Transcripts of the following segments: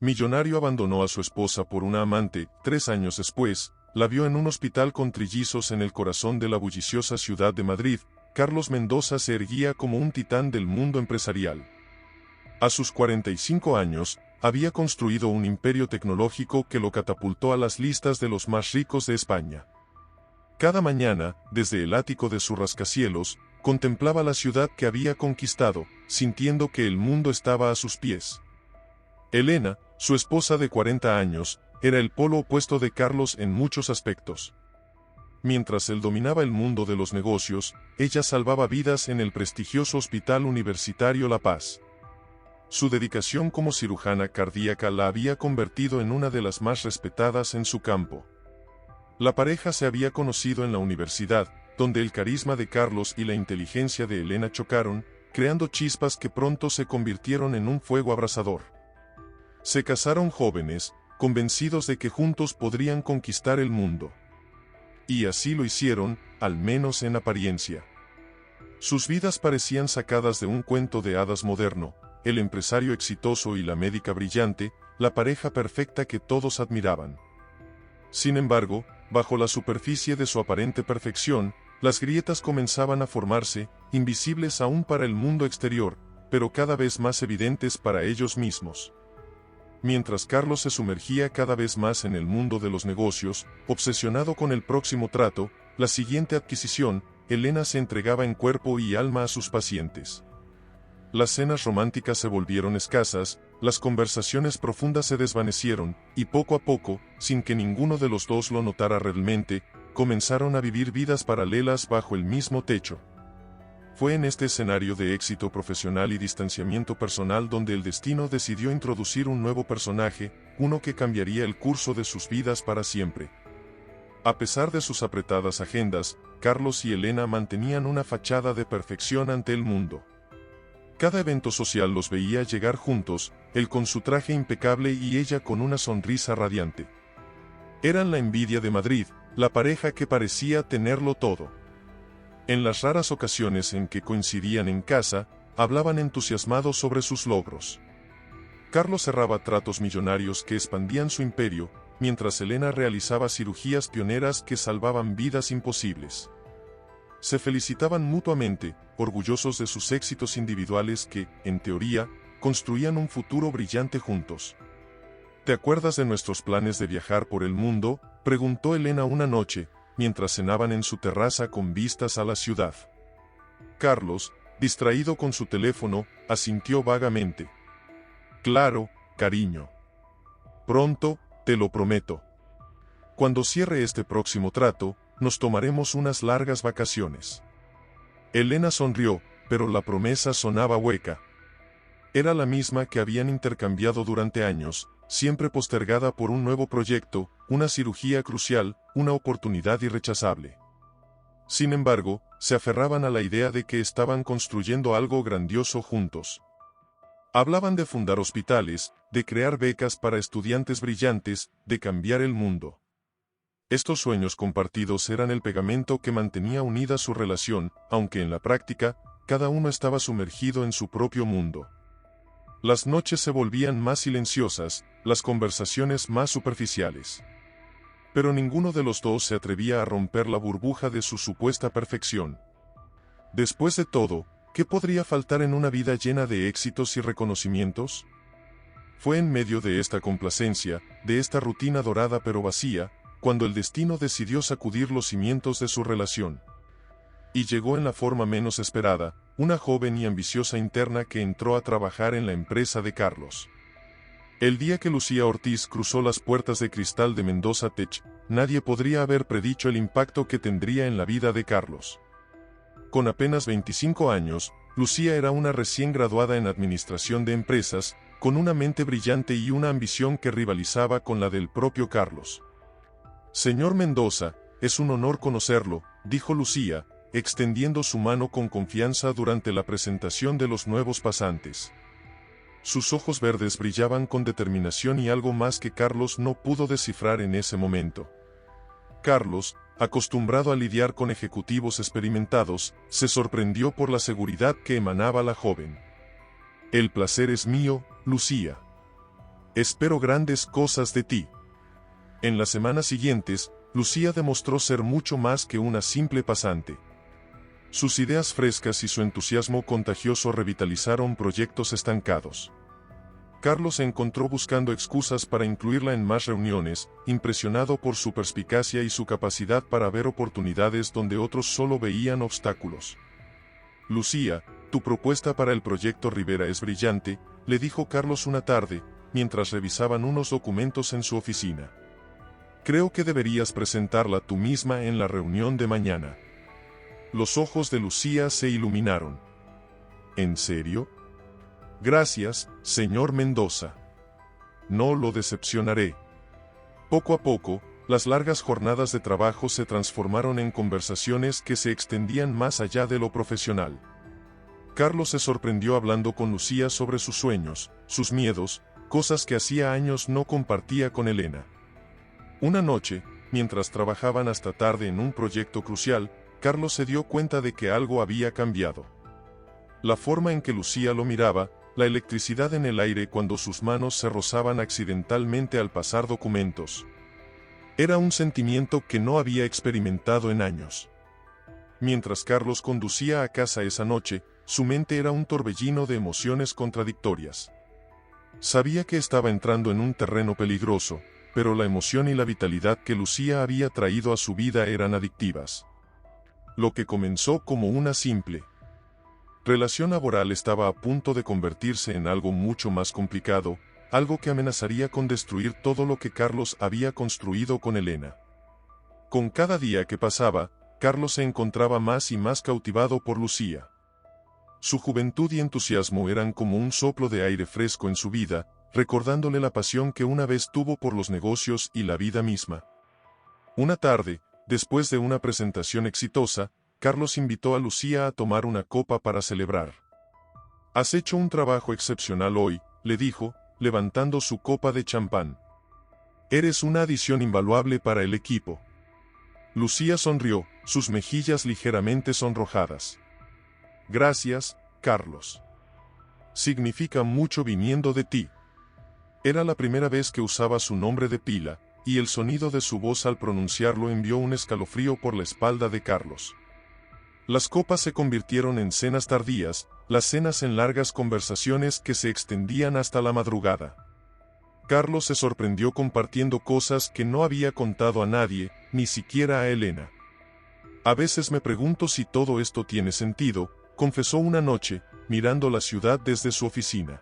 Millonario abandonó a su esposa por una amante. 3 años después, la vio en un hospital con trillizos en el corazón de la bulliciosa ciudad de Madrid. Carlos Mendoza se erguía como un titán del mundo empresarial. A sus 45 años, había construido un imperio tecnológico que lo catapultó a las listas de los más ricos de España. Cada mañana, desde el ático de su rascacielos, contemplaba la ciudad que había conquistado, sintiendo que el mundo estaba a sus pies. Elena, su esposa de 40 años, era el polo opuesto de Carlos en muchos aspectos. Mientras él dominaba el mundo de los negocios, ella salvaba vidas en el prestigioso Hospital Universitario La Paz. Su dedicación como cirujana cardíaca la había convertido en una de las más respetadas en su campo. La pareja se había conocido en la universidad, donde el carisma de Carlos y la inteligencia de Elena chocaron, creando chispas que pronto se convirtieron en un fuego abrasador. Se casaron jóvenes, convencidos de que juntos podrían conquistar el mundo. Y así lo hicieron, al menos en apariencia. Sus vidas parecían sacadas de un cuento de hadas moderno, el empresario exitoso y la médica brillante, la pareja perfecta que todos admiraban. Sin embargo, bajo la superficie de su aparente perfección, las grietas comenzaban a formarse, invisibles aún para el mundo exterior, pero cada vez más evidentes para ellos mismos. Mientras Carlos se sumergía cada vez más en el mundo de los negocios, obsesionado con el próximo trato, la siguiente adquisición, Elena se entregaba en cuerpo y alma a sus pacientes. Las cenas románticas se volvieron escasas, las conversaciones profundas se desvanecieron, y poco a poco, sin que ninguno de los dos lo notara realmente, comenzaron a vivir vidas paralelas bajo el mismo techo. Fue en este escenario de éxito profesional y distanciamiento personal donde el destino decidió introducir un nuevo personaje, uno que cambiaría el curso de sus vidas para siempre. A pesar de sus apretadas agendas, Carlos y Elena mantenían una fachada de perfección ante el mundo. Cada evento social los veía llegar juntos, él con su traje impecable y ella con una sonrisa radiante. Eran la envidia de Madrid, la pareja que parecía tenerlo todo. En las raras ocasiones en que coincidían en casa, hablaban entusiasmados sobre sus logros. Carlos cerraba tratos millonarios que expandían su imperio, mientras Elena realizaba cirugías pioneras que salvaban vidas imposibles. Se felicitaban mutuamente, orgullosos de sus éxitos individuales que, en teoría, construían un futuro brillante juntos. ¿Te acuerdas de nuestros planes de viajar por el mundo?, preguntó Elena una noche, mientras cenaban en su terraza con vistas a la ciudad. Carlos, distraído con su teléfono, asintió vagamente. Claro, cariño. Pronto, te lo prometo. Cuando cierre este próximo trato, nos tomaremos unas largas vacaciones. Elena sonrió, pero la promesa sonaba hueca. Era la misma que habían intercambiado durante años, siempre postergada por un nuevo proyecto, una cirugía crucial, una oportunidad irrechazable. Sin embargo, se aferraban a la idea de que estaban construyendo algo grandioso juntos. Hablaban de fundar hospitales, de crear becas para estudiantes brillantes, de cambiar el mundo. Estos sueños compartidos eran el pegamento que mantenía unida su relación, aunque en la práctica, cada uno estaba sumergido en su propio mundo. Las noches se volvían más silenciosas, las conversaciones más superficiales. Pero ninguno de los dos se atrevía a romper la burbuja de su supuesta perfección. Después de todo, ¿qué podría faltar en una vida llena de éxitos y reconocimientos? Fue en medio de esta complacencia, de esta rutina dorada pero vacía, cuando el destino decidió sacudir los cimientos de su relación. Y llegó en la forma menos esperada, una joven y ambiciosa interna que entró a trabajar en la empresa de Carlos. El día que Lucía Ortiz cruzó las puertas de cristal de Mendoza Tech, nadie podría haber predicho el impacto que tendría en la vida de Carlos. Con apenas 25 años, Lucía era una recién graduada en administración de empresas, con una mente brillante y una ambición que rivalizaba con la del propio Carlos. Señor Mendoza, es un honor conocerlo, dijo Lucía, extendiendo su mano con confianza durante la presentación de los nuevos pasantes. Sus ojos verdes brillaban con determinación y algo más que Carlos no pudo descifrar en ese momento. Carlos, acostumbrado a lidiar con ejecutivos experimentados, se sorprendió por la seguridad que emanaba la joven. El placer es mío, Lucía. Espero grandes cosas de ti. En las semanas siguientes, Lucía demostró ser mucho más que una simple pasante. Sus ideas frescas y su entusiasmo contagioso revitalizaron proyectos estancados. Carlos se encontró buscando excusas para incluirla en más reuniones, impresionado por su perspicacia y su capacidad para ver oportunidades donde otros solo veían obstáculos. Lucía, tu propuesta para el proyecto Rivera es brillante, le dijo Carlos una tarde, mientras revisaban unos documentos en su oficina. Creo que deberías presentarla tú misma en la reunión de mañana. Los ojos de Lucía se iluminaron. ¿En serio? Gracias, señor Mendoza. No lo decepcionaré. Poco a poco, las largas jornadas de trabajo se transformaron en conversaciones que se extendían más allá de lo profesional. Carlos se sorprendió hablando con Lucía sobre sus sueños, sus miedos, cosas que hacía años no compartía con Elena. Una noche, mientras trabajaban hasta tarde en un proyecto crucial, Carlos se dio cuenta de que algo había cambiado. La forma en que Lucía lo miraba, la electricidad en el aire cuando sus manos se rozaban accidentalmente al pasar documentos. Era un sentimiento que no había experimentado en años. Mientras Carlos conducía a casa esa noche, su mente era un torbellino de emociones contradictorias. Sabía que estaba entrando en un terreno peligroso, pero la emoción y la vitalidad que Lucía había traído a su vida eran adictivas. Lo que comenzó como una simple relación laboral estaba a punto de convertirse en algo mucho más complicado, algo que amenazaría con destruir todo lo que Carlos había construido con Elena. Con cada día que pasaba, Carlos se encontraba más y más cautivado por Lucía. Su juventud y entusiasmo eran como un soplo de aire fresco en su vida, recordándole la pasión que una vez tuvo por los negocios y la vida misma. Una tarde, después de una presentación exitosa, Carlos invitó a Lucía a tomar una copa para celebrar. «Has hecho un trabajo excepcional hoy», le dijo, levantando su copa de champán. «Eres una adición invaluable para el equipo». Lucía sonrió, sus mejillas ligeramente sonrojadas. «Gracias, Carlos. Significa mucho viniendo de ti». Era la primera vez que usaba su nombre de pila, y el sonido de su voz al pronunciarlo envió un escalofrío por la espalda de Carlos. Las copas se convirtieron en cenas tardías, las cenas en largas conversaciones que se extendían hasta la madrugada. Carlos se sorprendió compartiendo cosas que no había contado a nadie, ni siquiera a Elena. «A veces me pregunto si todo esto tiene sentido», confesó una noche, mirando la ciudad desde su oficina.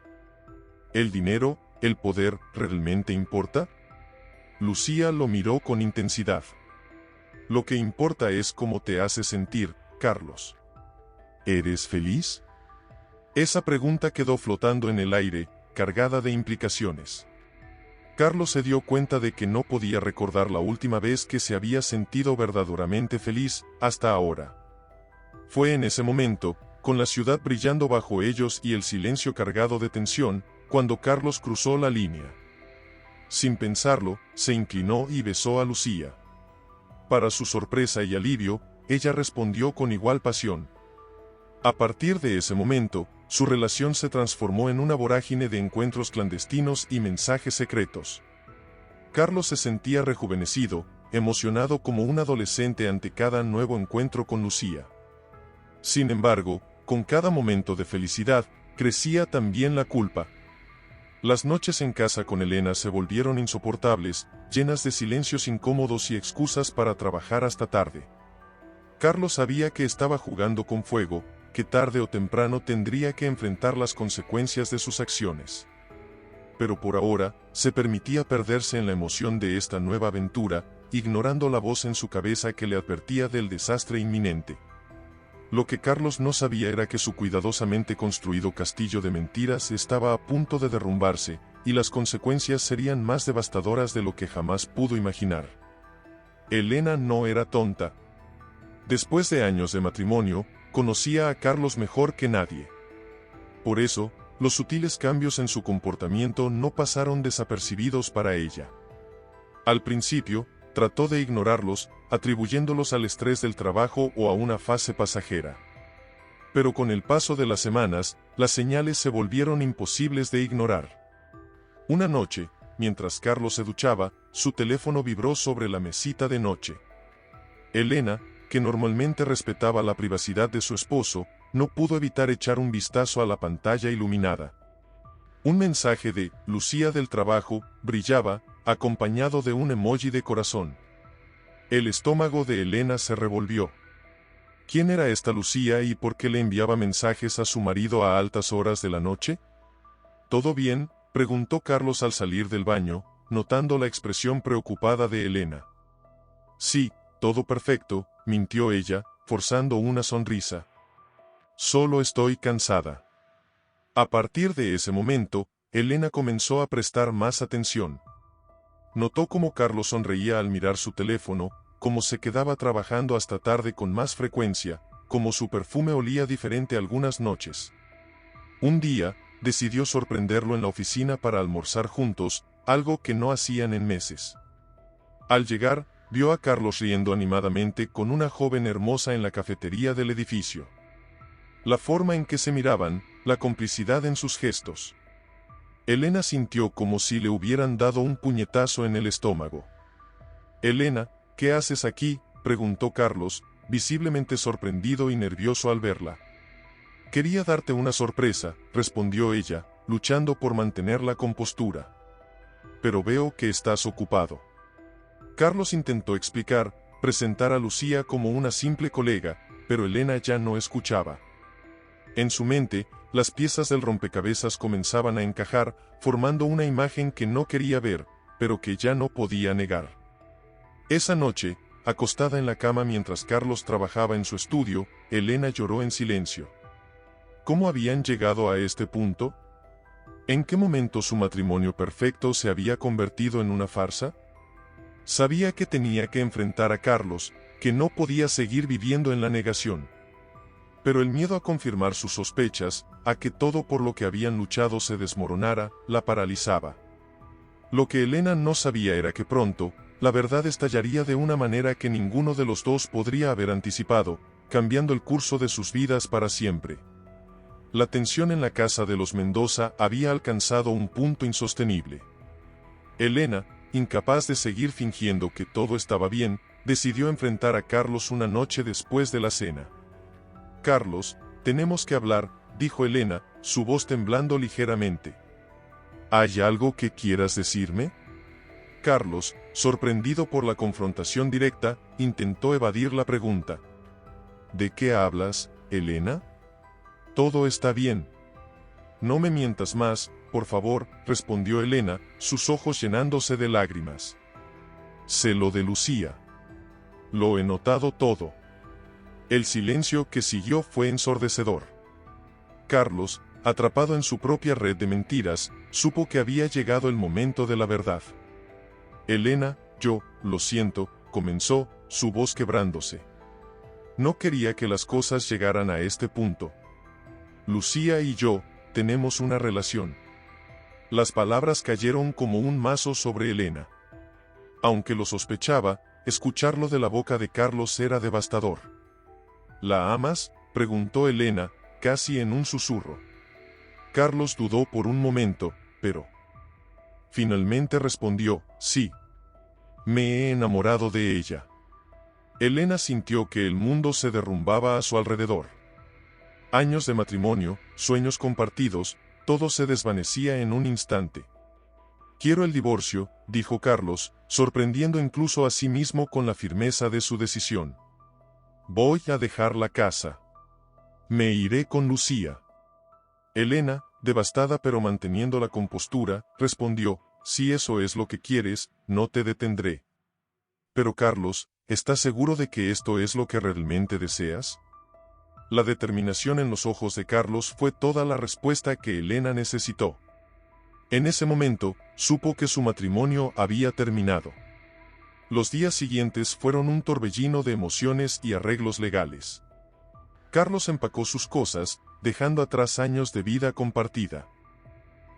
«¿El dinero, el poder, realmente importa?» Lucía lo miró con intensidad. «Lo que importa es cómo te hace sentir, Carlos. ¿Eres feliz?» Esa pregunta quedó flotando en el aire, cargada de implicaciones. Carlos se dio cuenta de que no podía recordar la última vez que se había sentido verdaderamente feliz, hasta ahora. Fue en ese momento, con la ciudad brillando bajo ellos y el silencio cargado de tensión, cuando Carlos cruzó la línea. Sin pensarlo, se inclinó y besó a Lucía. Para su sorpresa y alivio, ella respondió con igual pasión. A partir de ese momento, su relación se transformó en una vorágine de encuentros clandestinos y mensajes secretos. Carlos se sentía rejuvenecido, emocionado como un adolescente ante cada nuevo encuentro con Lucía. Sin embargo, con cada momento de felicidad, crecía también la culpa. Las noches en casa con Elena se volvieron insoportables, llenas de silencios incómodos y excusas para trabajar hasta tarde. Carlos sabía que estaba jugando con fuego, que tarde o temprano tendría que enfrentar las consecuencias de sus acciones. Pero por ahora, se permitía perderse en la emoción de esta nueva aventura, ignorando la voz en su cabeza que le advertía del desastre inminente. Lo que Carlos no sabía era que su cuidadosamente construido castillo de mentiras estaba a punto de derrumbarse, y las consecuencias serían más devastadoras de lo que jamás pudo imaginar. Elena no era tonta. Después de años de matrimonio, conocía a Carlos mejor que nadie. Por eso, los sutiles cambios en su comportamiento no pasaron desapercibidos para ella. Al principio, trató de ignorarlos, atribuyéndolos al estrés del trabajo o a una fase pasajera. Pero con el paso de las semanas, las señales se volvieron imposibles de ignorar. Una noche, mientras Carlos se duchaba, su teléfono vibró sobre la mesita de noche. Elena, que normalmente respetaba la privacidad de su esposo, no pudo evitar echar un vistazo a la pantalla iluminada. Un mensaje de Lucía del trabajo brillaba, acompañado de un emoji de corazón. El estómago de Elena se revolvió. ¿Quién era esta Lucía y por qué le enviaba mensajes a su marido a altas horas de la noche? ¿Todo bien?, preguntó Carlos al salir del baño, notando la expresión preocupada de Elena. Sí, todo perfecto, mintió ella, forzando una sonrisa. Solo estoy cansada. A partir de ese momento, Elena comenzó a prestar más atención. Notó cómo Carlos sonreía al mirar su teléfono, cómo se quedaba trabajando hasta tarde con más frecuencia, cómo su perfume olía diferente algunas noches. Un día, decidió sorprenderlo en la oficina para almorzar juntos, algo que no hacían en meses. Al llegar, vio a Carlos riendo animadamente con una joven hermosa en la cafetería del edificio. La forma en que se miraban, la complicidad en sus gestos. Elena sintió como si le hubieran dado un puñetazo en el estómago. «Elena, ¿qué haces aquí?», preguntó Carlos, visiblemente sorprendido y nervioso al verla. «Quería darte una sorpresa», respondió ella, luchando por mantener la compostura. «Pero veo que estás ocupado». Carlos intentó explicar, presentar a Lucía como una simple colega, pero Elena ya no escuchaba. En su mente, las piezas del rompecabezas comenzaban a encajar, formando una imagen que no quería ver, pero que ya no podía negar. Esa noche, acostada en la cama mientras Carlos trabajaba en su estudio, Elena lloró en silencio. ¿Cómo habían llegado a este punto? ¿En qué momento su matrimonio perfecto se había convertido en una farsa? Sabía que tenía que enfrentar a Carlos, que no podía seguir viviendo en la negación. Pero el miedo a confirmar sus sospechas, a que todo por lo que habían luchado se desmoronara, la paralizaba. Lo que Elena no sabía era que pronto, la verdad estallaría de una manera que ninguno de los dos podría haber anticipado, cambiando el curso de sus vidas para siempre. La tensión en la casa de los Mendoza había alcanzado un punto insostenible. Elena, incapaz de seguir fingiendo que todo estaba bien, decidió enfrentar a Carlos una noche después de la cena. «Carlos, tenemos que hablar», dijo Elena, su voz temblando ligeramente. «¿Hay algo que quieras decirme?». Carlos, sorprendido por la confrontación directa, intentó evadir la pregunta. «¿De qué hablas, Elena?». «Todo está bien». «No me mientas más, por favor», respondió Elena, sus ojos llenándose de lágrimas. «Sé lo de Lucía. Lo he notado todo». El silencio que siguió fue ensordecedor. Carlos, atrapado en su propia red de mentiras, supo que había llegado el momento de la verdad. «Elena, yo, lo siento», comenzó, su voz quebrándose. «No quería que las cosas llegaran a este punto. Lucía y yo, tenemos una relación». Las palabras cayeron como un mazo sobre Elena. Aunque lo sospechaba, escucharlo de la boca de Carlos era devastador. «¿La amas?», preguntó Elena, casi en un susurro. Carlos dudó por un momento, pero finalmente respondió: «Sí. Me he enamorado de ella». Elena sintió que el mundo se derrumbaba a su alrededor. Años de matrimonio, sueños compartidos, todo se desvanecía en un instante. «Quiero el divorcio», dijo Carlos, sorprendiendo incluso a sí mismo con la firmeza de su decisión. «Voy a dejar la casa. Me iré con Lucía». Elena, devastada pero manteniendo la compostura, respondió: «Si eso es lo que quieres, no te detendré». «Pero Carlos, ¿estás seguro de que esto es lo que realmente deseas?». La determinación en los ojos de Carlos fue toda la respuesta que Elena necesitó. En ese momento, supo que su matrimonio había terminado. Los días siguientes fueron un torbellino de emociones y arreglos legales. Carlos empacó sus cosas, dejando atrás años de vida compartida.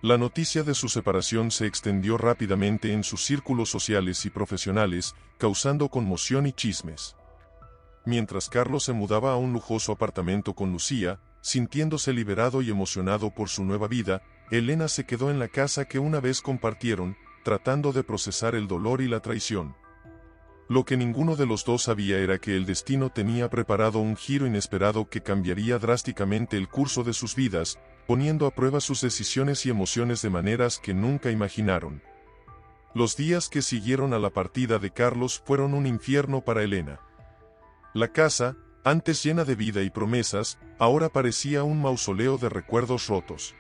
La noticia de su separación se extendió rápidamente en sus círculos sociales y profesionales, causando conmoción y chismes. Mientras Carlos se mudaba a un lujoso apartamento con Lucía, sintiéndose liberado y emocionado por su nueva vida, Elena se quedó en la casa que una vez compartieron, tratando de procesar el dolor y la traición. Lo que ninguno de los dos sabía era que el destino tenía preparado un giro inesperado que cambiaría drásticamente el curso de sus vidas, poniendo a prueba sus decisiones y emociones de maneras que nunca imaginaron. Los días que siguieron a la partida de Carlos fueron un infierno para Elena. La casa, antes llena de vida y promesas, ahora parecía un mausoleo de recuerdos rotos.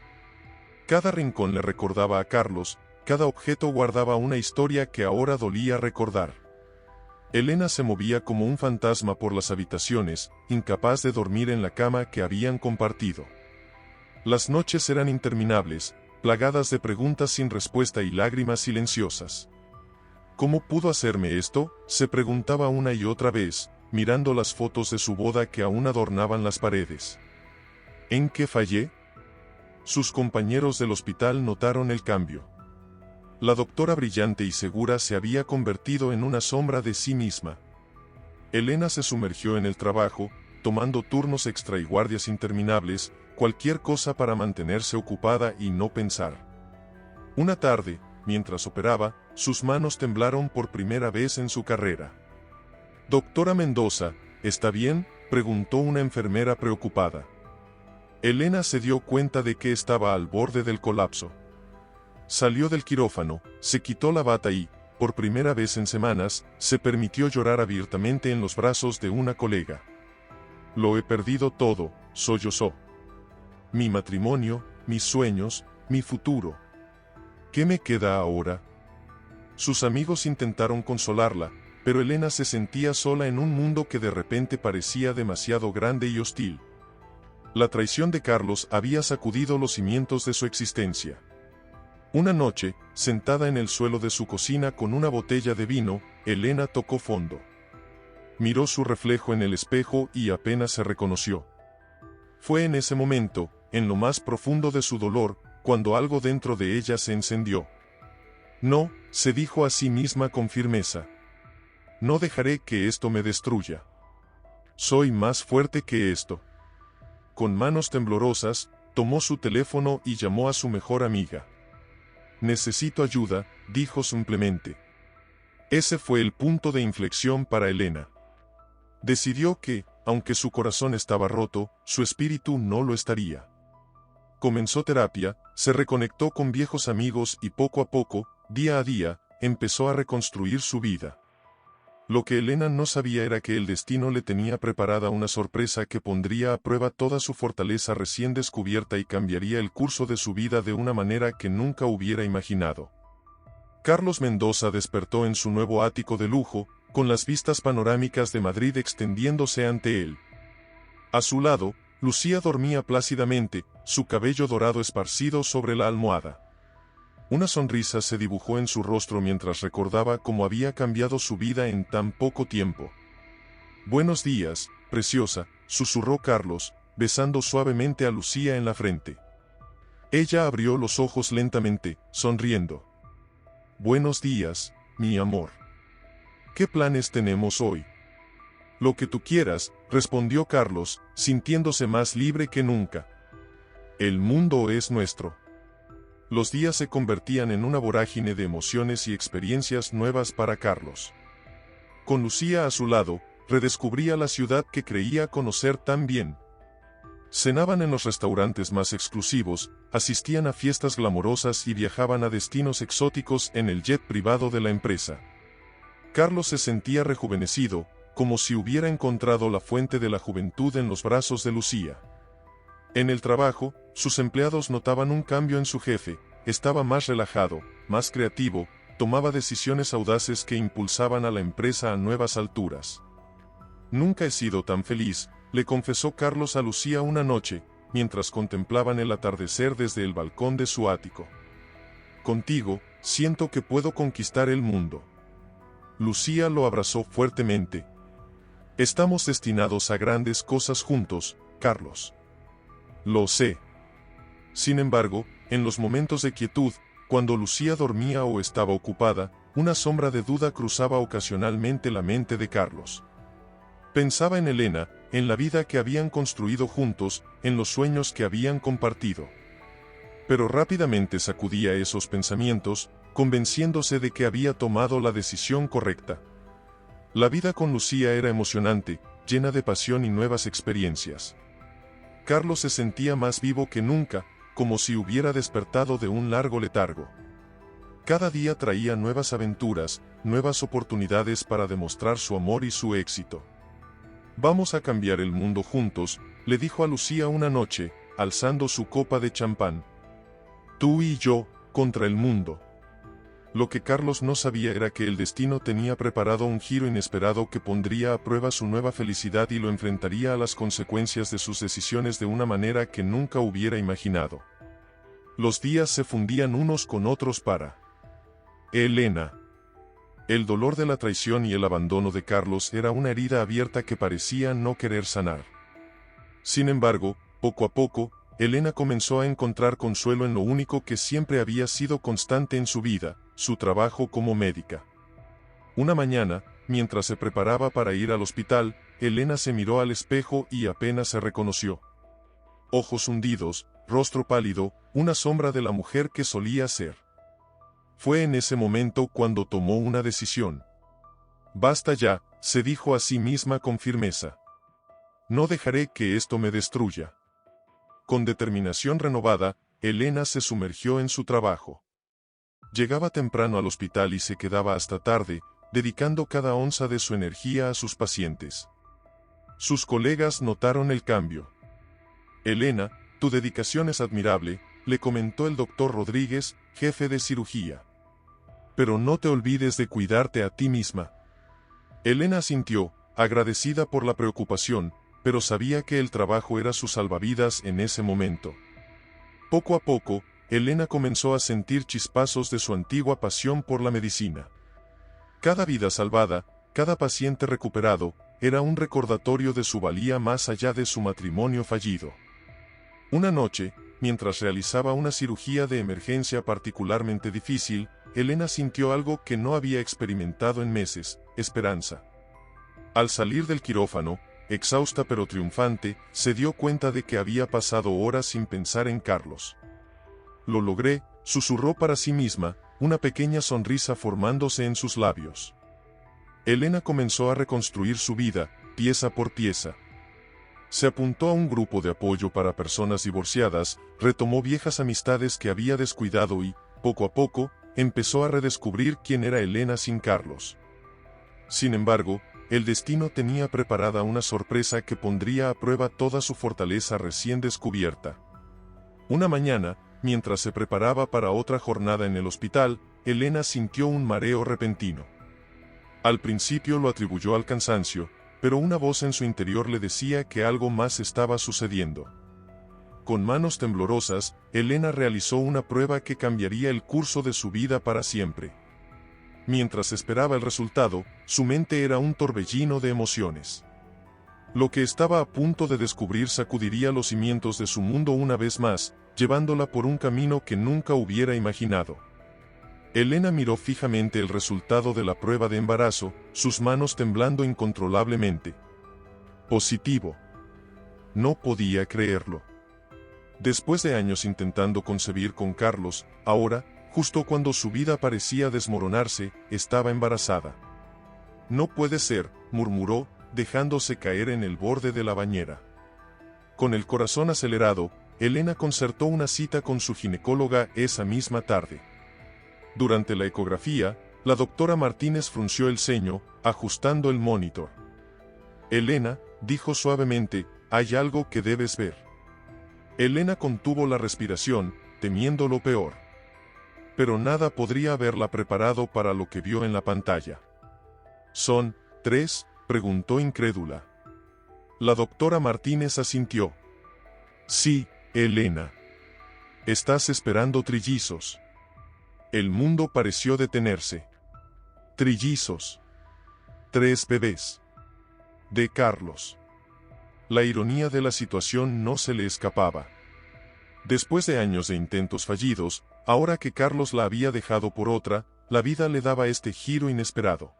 Cada rincón le recordaba a Carlos, cada objeto guardaba una historia que ahora dolía recordar. Elena se movía como un fantasma por las habitaciones, incapaz de dormir en la cama que habían compartido. Las noches eran interminables, plagadas de preguntas sin respuesta y lágrimas silenciosas. ¿Cómo pudo hacerme esto?, se preguntaba una y otra vez, mirando las fotos de su boda que aún adornaban las paredes. ¿En qué fallé? Sus compañeros del hospital notaron el cambio. La doctora brillante y segura se había convertido en una sombra de sí misma. Elena se sumergió en el trabajo, tomando turnos extra y guardias interminables, cualquier cosa para mantenerse ocupada y no pensar. Una tarde, mientras operaba, sus manos temblaron por primera vez en su carrera. «Doctora Mendoza, ¿está bien?», preguntó una enfermera preocupada. Elena se dio cuenta de que estaba al borde del colapso. Salió del quirófano, se quitó la bata y, por primera vez en semanas, se permitió llorar abiertamente en los brazos de una colega. «Lo he perdido todo», sollozó. «Mi matrimonio, mis sueños, mi futuro. ¿Qué me queda ahora?». Sus amigos intentaron consolarla, pero Elena se sentía sola en un mundo que de repente parecía demasiado grande y hostil. La traición de Carlos había sacudido los cimientos de su existencia. Una noche, sentada en el suelo de su cocina con una botella de vino, Elena tocó fondo. Miró su reflejo en el espejo y apenas se reconoció. Fue en ese momento, en lo más profundo de su dolor, cuando algo dentro de ella se encendió. «No», se dijo a sí misma con firmeza. «No dejaré que esto me destruya. Soy más fuerte que esto». Con manos temblorosas, tomó su teléfono y llamó a su mejor amiga. «Necesito ayuda», dijo simplemente. Ese fue el punto de inflexión para Elena. Decidió que, aunque su corazón estaba roto, su espíritu no lo estaría. Comenzó terapia, se reconectó con viejos amigos y poco a poco, día a día, empezó a reconstruir su vida. Lo que Elena no sabía era que el destino le tenía preparada una sorpresa que pondría a prueba toda su fortaleza recién descubierta y cambiaría el curso de su vida de una manera que nunca hubiera imaginado. Carlos Mendoza despertó en su nuevo ático de lujo, con las vistas panorámicas de Madrid extendiéndose ante él. A su lado, Lucía dormía plácidamente, su cabello dorado esparcido sobre la almohada. Una sonrisa se dibujó en su rostro mientras recordaba cómo había cambiado su vida en tan poco tiempo. «Buenos días, preciosa», susurró Carlos, besando suavemente a Lucía en la frente. Ella abrió los ojos lentamente, sonriendo. «Buenos días, mi amor. ¿Qué planes tenemos hoy?». «Lo que tú quieras», respondió Carlos, sintiéndose más libre que nunca. «El mundo es nuestro». Los días se convertían en una vorágine de emociones y experiencias nuevas para Carlos. Con Lucía a su lado, redescubría la ciudad que creía conocer tan bien. Cenaban en los restaurantes más exclusivos, asistían a fiestas glamorosas y viajaban a destinos exóticos en el jet privado de la empresa. Carlos se sentía rejuvenecido, como si hubiera encontrado la fuente de la juventud en los brazos de Lucía. En el trabajo, sus empleados notaban un cambio en su jefe, estaba más relajado, más creativo, tomaba decisiones audaces que impulsaban a la empresa a nuevas alturas. «Nunca he sido tan feliz», le confesó Carlos a Lucía una noche, mientras contemplaban el atardecer desde el balcón de su ático. «Contigo, siento que puedo conquistar el mundo». Lucía lo abrazó fuertemente. «Estamos destinados a grandes cosas juntos, Carlos». «Lo sé». Sin embargo, en los momentos de quietud, cuando Lucía dormía o estaba ocupada, una sombra de duda cruzaba ocasionalmente la mente de Carlos. Pensaba en Elena, en la vida que habían construido juntos, en los sueños que habían compartido. Pero rápidamente sacudía esos pensamientos, convenciéndose de que había tomado la decisión correcta. La vida con Lucía era emocionante, llena de pasión y nuevas experiencias. Carlos se sentía más vivo que nunca, como si hubiera despertado de un largo letargo. Cada día traía nuevas aventuras, nuevas oportunidades para demostrar su amor y su éxito. «Vamos a cambiar el mundo juntos», le dijo a Lucía una noche, alzando su copa de champán. «Tú y yo, contra el mundo». Lo que Carlos no sabía era que el destino tenía preparado un giro inesperado que pondría a prueba su nueva felicidad y lo enfrentaría a las consecuencias de sus decisiones de una manera que nunca hubiera imaginado. Los días se fundían unos con otros para Elena. El dolor de la traición y el abandono de Carlos era una herida abierta que parecía no querer sanar. Sin embargo, poco a poco, Elena comenzó a encontrar consuelo en lo único que siempre había sido constante en su vida, su trabajo como médica. Una mañana, mientras se preparaba para ir al hospital, Elena se miró al espejo y apenas se reconoció. Ojos hundidos, rostro pálido, una sombra de la mujer que solía ser. Fue en ese momento cuando tomó una decisión. «Basta ya», se dijo a sí misma con firmeza. «No dejaré que esto me destruya». Con determinación renovada, Elena se sumergió en su trabajo. Llegaba temprano al hospital y se quedaba hasta tarde, dedicando cada onza de su energía a sus pacientes. Sus colegas notaron el cambio. «Elena, tu dedicación es admirable», le comentó el doctor Rodríguez, jefe de cirugía. «Pero no te olvides de cuidarte a ti misma». Elena asintió, agradecida por la preocupación, pero sabía que el trabajo era su salvavidas en ese momento. Poco a poco, Elena comenzó a sentir chispazos de su antigua pasión por la medicina. Cada vida salvada, cada paciente recuperado, era un recordatorio de su valía más allá de su matrimonio fallido. Una noche, mientras realizaba una cirugía de emergencia particularmente difícil, Elena sintió algo que no había experimentado en meses: esperanza. Al salir del quirófano, exhausta pero triunfante, se dio cuenta de que había pasado horas sin pensar en Carlos. «Lo logré», susurró para sí misma, una pequeña sonrisa formándose en sus labios. Elena comenzó a reconstruir su vida, pieza por pieza. Se apuntó a un grupo de apoyo para personas divorciadas, retomó viejas amistades que había descuidado y, poco a poco, empezó a redescubrir quién era Elena sin Carlos. Sin embargo, el destino tenía preparada una sorpresa que pondría a prueba toda su fortaleza recién descubierta. Una mañana, mientras se preparaba para otra jornada en el hospital, Elena sintió un mareo repentino. Al principio lo atribuyó al cansancio, pero una voz en su interior le decía que algo más estaba sucediendo. Con manos temblorosas, Elena realizó una prueba que cambiaría el curso de su vida para siempre. Mientras esperaba el resultado, su mente era un torbellino de emociones. Lo que estaba a punto de descubrir sacudiría los cimientos de su mundo una vez más, llevándola por un camino que nunca hubiera imaginado. Elena miró fijamente el resultado de la prueba de embarazo, sus manos temblando incontrolablemente. Positivo. No podía creerlo. Después de años intentando concebir con Carlos, ahora, justo cuando su vida parecía desmoronarse, estaba embarazada. «No puede ser», murmuró, dejándose caer en el borde de la bañera. Con el corazón acelerado, Elena concertó una cita con su ginecóloga esa misma tarde. Durante la ecografía, la doctora Martínez frunció el ceño, ajustando el monitor. «Elena», dijo suavemente, «hay algo que debes ver». Elena contuvo la respiración, temiendo lo peor. Pero nada podría haberla preparado para lo que vio en la pantalla. «¿Son 3?», preguntó incrédula. La doctora Martínez asintió. «Sí, Elena. Estás esperando trillizos». El mundo pareció detenerse. «Trillizos. 3 bebés. De Carlos». La ironía de la situación no se le escapaba. Después de años de intentos fallidos, ahora que Carlos la había dejado por otra, la vida le daba este giro inesperado.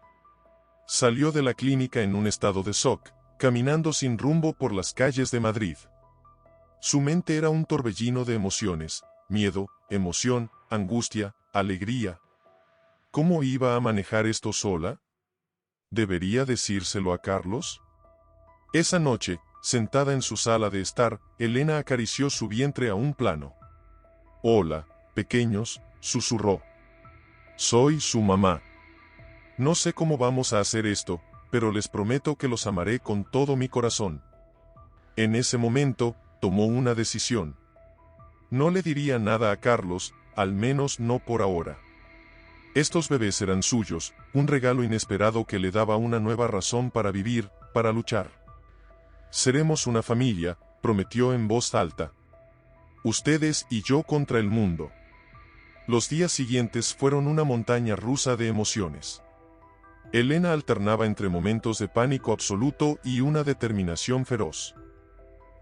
Salió de la clínica en un estado de shock, caminando sin rumbo por las calles de Madrid. Su mente era un torbellino de emociones, miedo, emoción, angustia, alegría. ¿Cómo iba a manejar esto sola? ¿Debería decírselo a Carlos? Esa noche, sentada en su sala de estar, Elena acarició su vientre a un plano. «Hola, pequeños», susurró. «Soy su mamá. No sé cómo vamos a hacer esto, pero les prometo que los amaré con todo mi corazón». En ese momento, tomó una decisión. No le diría nada a Carlos, al menos no por ahora. Estos bebés eran suyos, un regalo inesperado que le daba una nueva razón para vivir, para luchar. «Seremos una familia», prometió en voz alta. «Ustedes y yo contra el mundo». Los días siguientes fueron una montaña rusa de emociones. Elena alternaba entre momentos de pánico absoluto y una determinación feroz.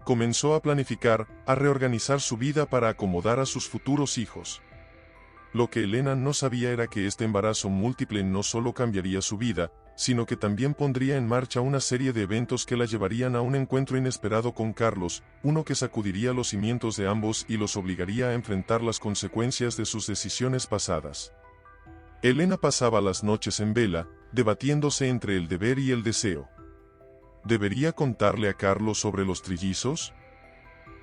Comenzó a planificar, a reorganizar su vida para acomodar a sus futuros hijos. Lo que Elena no sabía era que este embarazo múltiple no solo cambiaría su vida, sino que también pondría en marcha una serie de eventos que la llevarían a un encuentro inesperado con Carlos, uno que sacudiría los cimientos de ambos y los obligaría a enfrentar las consecuencias de sus decisiones pasadas. Elena pasaba las noches en vela, debatiéndose entre el deber y el deseo. ¿Debería contarle a Carlos sobre los trillizos?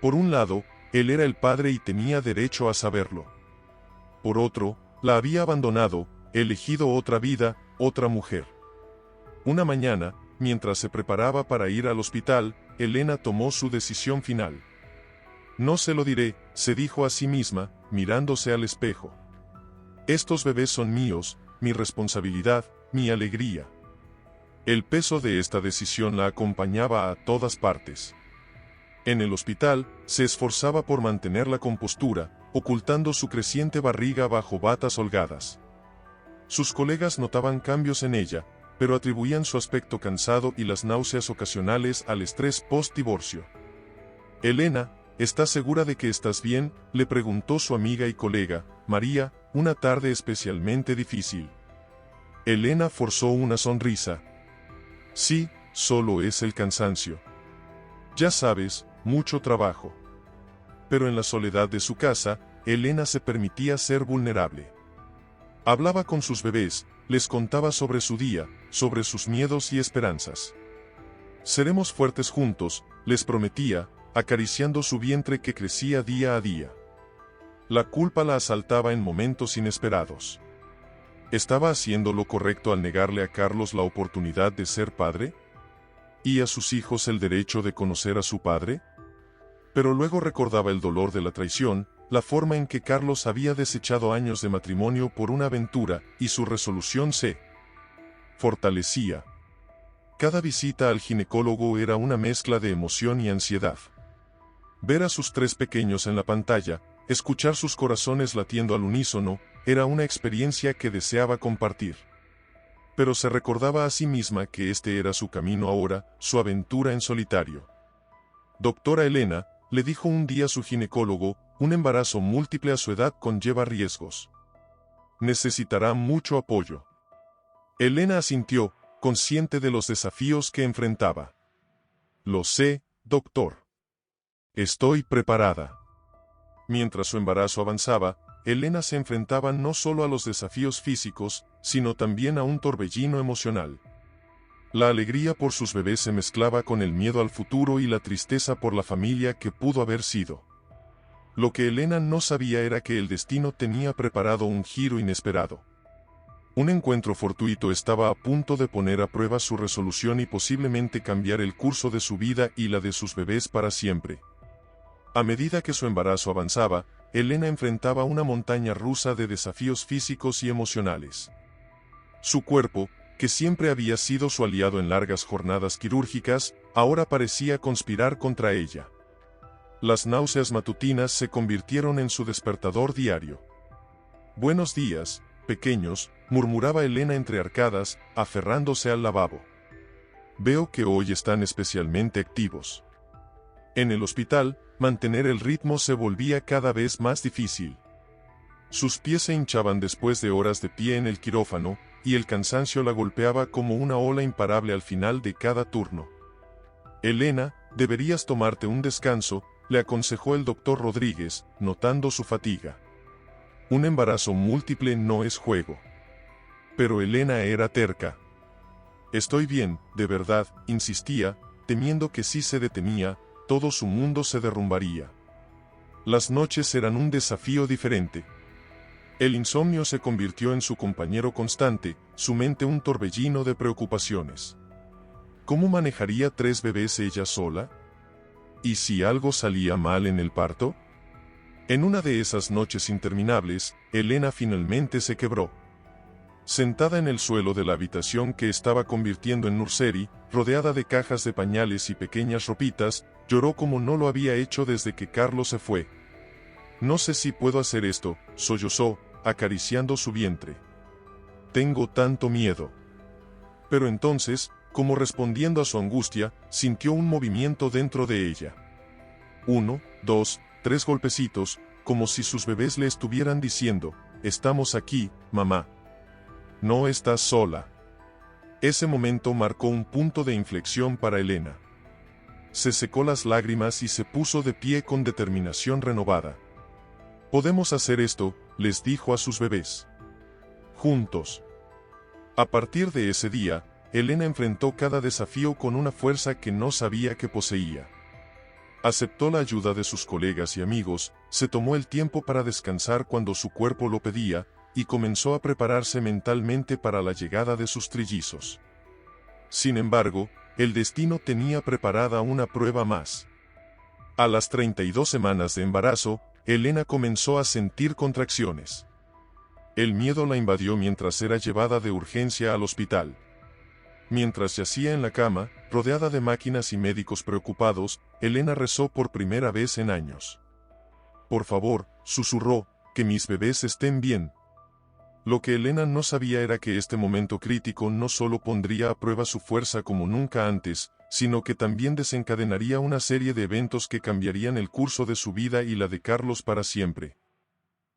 Por un lado, él era el padre y tenía derecho a saberlo. Por otro, la había abandonado, elegido otra vida, otra mujer. Una mañana, mientras se preparaba para ir al hospital, Elena tomó su decisión final. «No se lo diré», se dijo a sí misma, mirándose al espejo. «Estos bebés son míos, mi responsabilidad, mi alegría». El peso de esta decisión la acompañaba a todas partes. En el hospital, se esforzaba por mantener la compostura, ocultando su creciente barriga bajo batas holgadas. Sus colegas notaban cambios en ella, pero atribuían su aspecto cansado y las náuseas ocasionales al estrés post-divorcio. «Elena, ¿estás segura de que estás bien?», le preguntó su amiga y colega, María, una tarde especialmente difícil. Elena forzó una sonrisa. «Sí, solo es el cansancio. Ya sabes, mucho trabajo». Pero en la soledad de su casa, Elena se permitía ser vulnerable. Hablaba con sus bebés, les contaba sobre su día, sobre sus miedos y esperanzas. «Seremos fuertes juntos», les prometía, acariciando su vientre que crecía día a día. La culpa la asaltaba en momentos inesperados. ¿Estaba haciendo lo correcto al negarle a Carlos la oportunidad de ser padre? ¿Y a sus hijos el derecho de conocer a su padre? Pero luego recordaba el dolor de la traición, la forma en que Carlos había desechado años de matrimonio por una aventura, y su resolución se fortalecía. Cada visita al ginecólogo era una mezcla de emoción y ansiedad. Ver a sus tres pequeños en la pantalla, escuchar sus corazones latiendo al unísono, era una experiencia que deseaba compartir. Pero se recordaba a sí misma que este era su camino ahora, su aventura en solitario. «Doctora Elena», le dijo un día su ginecólogo, «un embarazo múltiple a su edad conlleva riesgos. Necesitará mucho apoyo». Elena asintió, consciente de los desafíos que enfrentaba. «Lo sé, doctor. Estoy preparada». Mientras su embarazo avanzaba, Elena se enfrentaba no solo a los desafíos físicos, sino también a un torbellino emocional. La alegría por sus bebés se mezclaba con el miedo al futuro y la tristeza por la familia que pudo haber sido. Lo que Elena no sabía era que el destino tenía preparado un giro inesperado. Un encuentro fortuito estaba a punto de poner a prueba su resolución y posiblemente cambiar el curso de su vida y la de sus bebés para siempre. A medida que su embarazo avanzaba, Elena enfrentaba una montaña rusa de desafíos físicos y emocionales. Su cuerpo, que siempre había sido su aliado en largas jornadas quirúrgicas, ahora parecía conspirar contra ella. Las náuseas matutinas se convirtieron en su despertador diario. «Buenos días, pequeños», murmuraba Elena entre arcadas, aferrándose al lavabo. «Veo que hoy están especialmente activos». En el hospital, mantener el ritmo se volvía cada vez más difícil. Sus pies se hinchaban después de horas de pie en el quirófano, y el cansancio la golpeaba como una ola imparable al final de cada turno. «Elena, deberías tomarte un descanso», le aconsejó el doctor Rodríguez, notando su fatiga. Un embarazo múltiple no es juego. Pero Elena era terca. Estoy bien, de verdad, insistía, temiendo que si se detenía, todo su mundo se derrumbaría. Las noches eran un desafío diferente. El insomnio se convirtió en su compañero constante, su mente un torbellino de preocupaciones. ¿Cómo manejaría 3 bebés ella sola? ¿Y si algo salía mal en el parto? En una de esas noches interminables, Elena finalmente se quebró. Sentada en el suelo de la habitación que estaba convirtiendo en nursery, rodeada de cajas de pañales y pequeñas ropitas, lloró como no lo había hecho desde que Carlos se fue. No sé si puedo hacer esto, sollozó, acariciando su vientre. Tengo tanto miedo. Pero entonces, como respondiendo a su angustia, sintió un movimiento dentro de ella. 1, 2, 3 golpecitos, como si sus bebés le estuvieran diciendo, estamos aquí, mamá. No estás sola. Ese momento marcó un punto de inflexión para Elena. Se secó las lágrimas y se puso de pie con determinación renovada. Podemos hacer esto, les dijo a sus bebés. Juntos. A partir de ese día, Elena enfrentó cada desafío con una fuerza que no sabía que poseía. Aceptó la ayuda de sus colegas y amigos, se tomó el tiempo para descansar cuando su cuerpo lo pedía, y comenzó a prepararse mentalmente para la llegada de sus trillizos. Sin embargo, el destino tenía preparada una prueba más. A las 32 semanas de embarazo, Elena comenzó a sentir contracciones. El miedo la invadió mientras era llevada de urgencia al hospital. Mientras yacía en la cama, rodeada de máquinas y médicos preocupados, Elena rezó por primera vez en años. Por favor, susurró, que mis bebés estén bien. Lo que Elena no sabía era que este momento crítico no solo pondría a prueba su fuerza como nunca antes, sino que también desencadenaría una serie de eventos que cambiarían el curso de su vida y la de Carlos para siempre.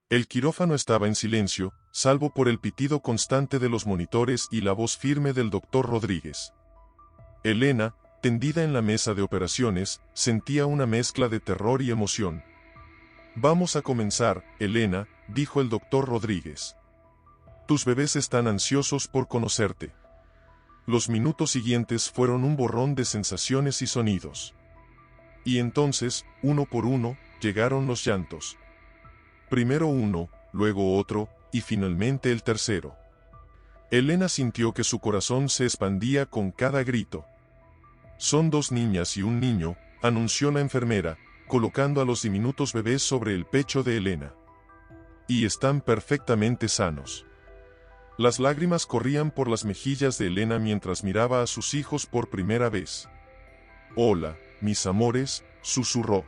El quirófano estaba en silencio, salvo por el pitido constante de los monitores y la voz firme del doctor Rodríguez. Elena, tendida en la mesa de operaciones, sentía una mezcla de terror y emoción. Vamos a comenzar, Elena, dijo el doctor Rodríguez. Tus bebés están ansiosos por conocerte. Los minutos siguientes fueron un borrón de sensaciones y sonidos. Y entonces, uno por uno, llegaron los llantos. Primero uno, luego otro, y finalmente el tercero. Elena sintió que su corazón se expandía con cada grito. Son 2 niñas y un niño, anunció la enfermera, colocando a los diminutos bebés sobre el pecho de Elena. Y están perfectamente sanos. Las lágrimas corrían por las mejillas de Elena mientras miraba a sus hijos por primera vez. Hola, mis amores, susurró.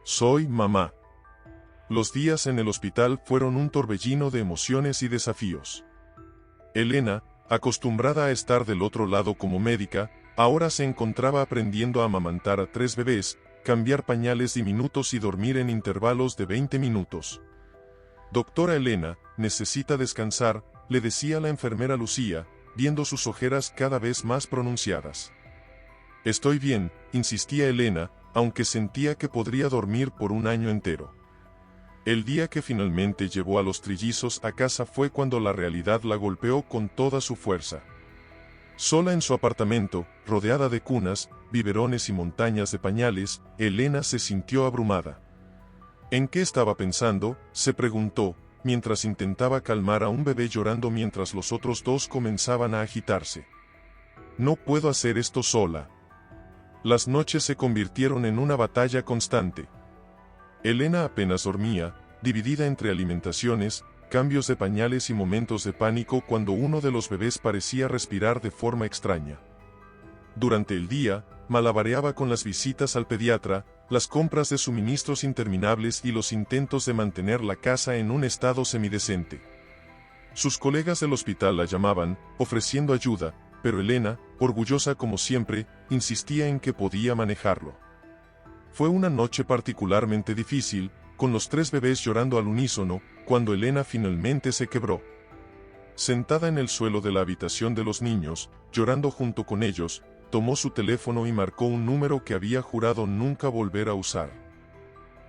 Soy mamá. Los días en el hospital fueron un torbellino de emociones y desafíos. Elena, acostumbrada a estar del otro lado como médica, ahora se encontraba aprendiendo a amamantar a 3 bebés, cambiar pañales diminutos y dormir en intervalos de 20 minutos. Doctora Elena, necesita descansar, le decía la enfermera Lucía, viendo sus ojeras cada vez más pronunciadas. Estoy bien, insistía Elena, aunque sentía que podría dormir por un año entero. El día que finalmente llevó a los trillizos a casa fue cuando la realidad la golpeó con toda su fuerza. Sola en su apartamento, rodeada de cunas, biberones y montañas de pañales, Elena se sintió abrumada. ¿En qué estaba pensando?, se preguntó, mientras intentaba calmar a un bebé llorando mientras los otros 2 comenzaban a agitarse. No puedo hacer esto sola. Las noches se convirtieron en una batalla constante. Elena apenas dormía, dividida entre alimentaciones, cambios de pañales y momentos de pánico cuando uno de los bebés parecía respirar de forma extraña. Durante el día, malabareaba con las visitas al pediatra, las compras de suministros interminables y los intentos de mantener la casa en un estado semidecente. Sus colegas del hospital la llamaban, ofreciendo ayuda, pero Elena, orgullosa como siempre, insistía en que podía manejarlo. Fue una noche particularmente difícil, con los 3 bebés llorando al unísono, cuando Elena finalmente se quebró. Sentada en el suelo de la habitación de los niños, llorando junto con ellos, tomó su teléfono y marcó un número que había jurado nunca volver a usar.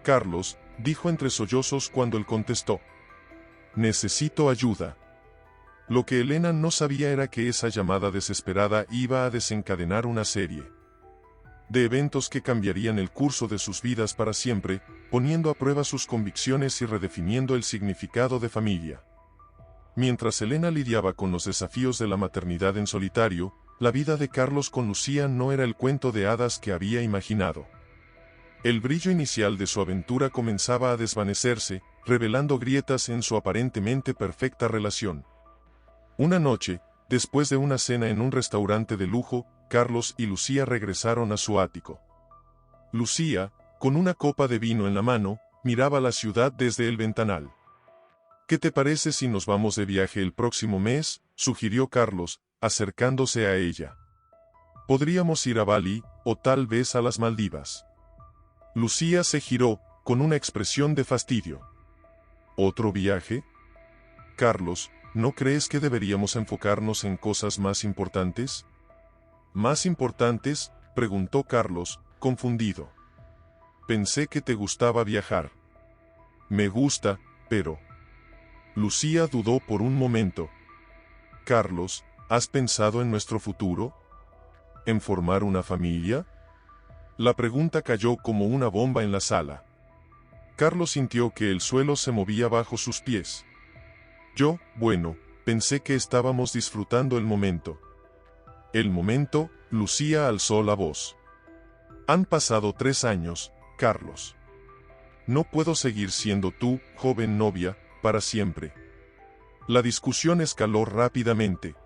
Carlos, dijo entre sollozos cuando él contestó. Necesito ayuda. Lo que Elena no sabía era que esa llamada desesperada iba a desencadenar una serie de eventos que cambiarían el curso de sus vidas para siempre, poniendo a prueba sus convicciones y redefiniendo el significado de familia. Mientras Elena lidiaba con los desafíos de la maternidad en solitario, la vida de Carlos con Lucía no era el cuento de hadas que había imaginado. El brillo inicial de su aventura comenzaba a desvanecerse, revelando grietas en su aparentemente perfecta relación. Una noche, después de una cena en un restaurante de lujo, Carlos y Lucía regresaron a su ático. Lucía, con una copa de vino en la mano, miraba la ciudad desde el ventanal. ¿Qué te parece si nos vamos de viaje el próximo mes?, sugirió Carlos, acercándose a ella. Podríamos ir a Bali, o tal vez a las Maldivas. Lucía se giró, con una expresión de fastidio. ¿Otro viaje? Carlos, ¿no crees que deberíamos enfocarnos en cosas más importantes? ¿Más importantes?, preguntó Carlos, confundido. Pensé que te gustaba viajar. Me gusta, pero... Lucía dudó por un momento. Carlos, ¿has pensado en nuestro futuro? ¿En formar una familia? La pregunta cayó como una bomba en la sala. Carlos sintió que el suelo se movía bajo sus pies. Bueno, pensé que estábamos disfrutando el momento. El momento, Lucía alzó la voz. Han pasado 3 años, Carlos. No puedo seguir siendo tu joven novia, para siempre. La discusión escaló rápidamente.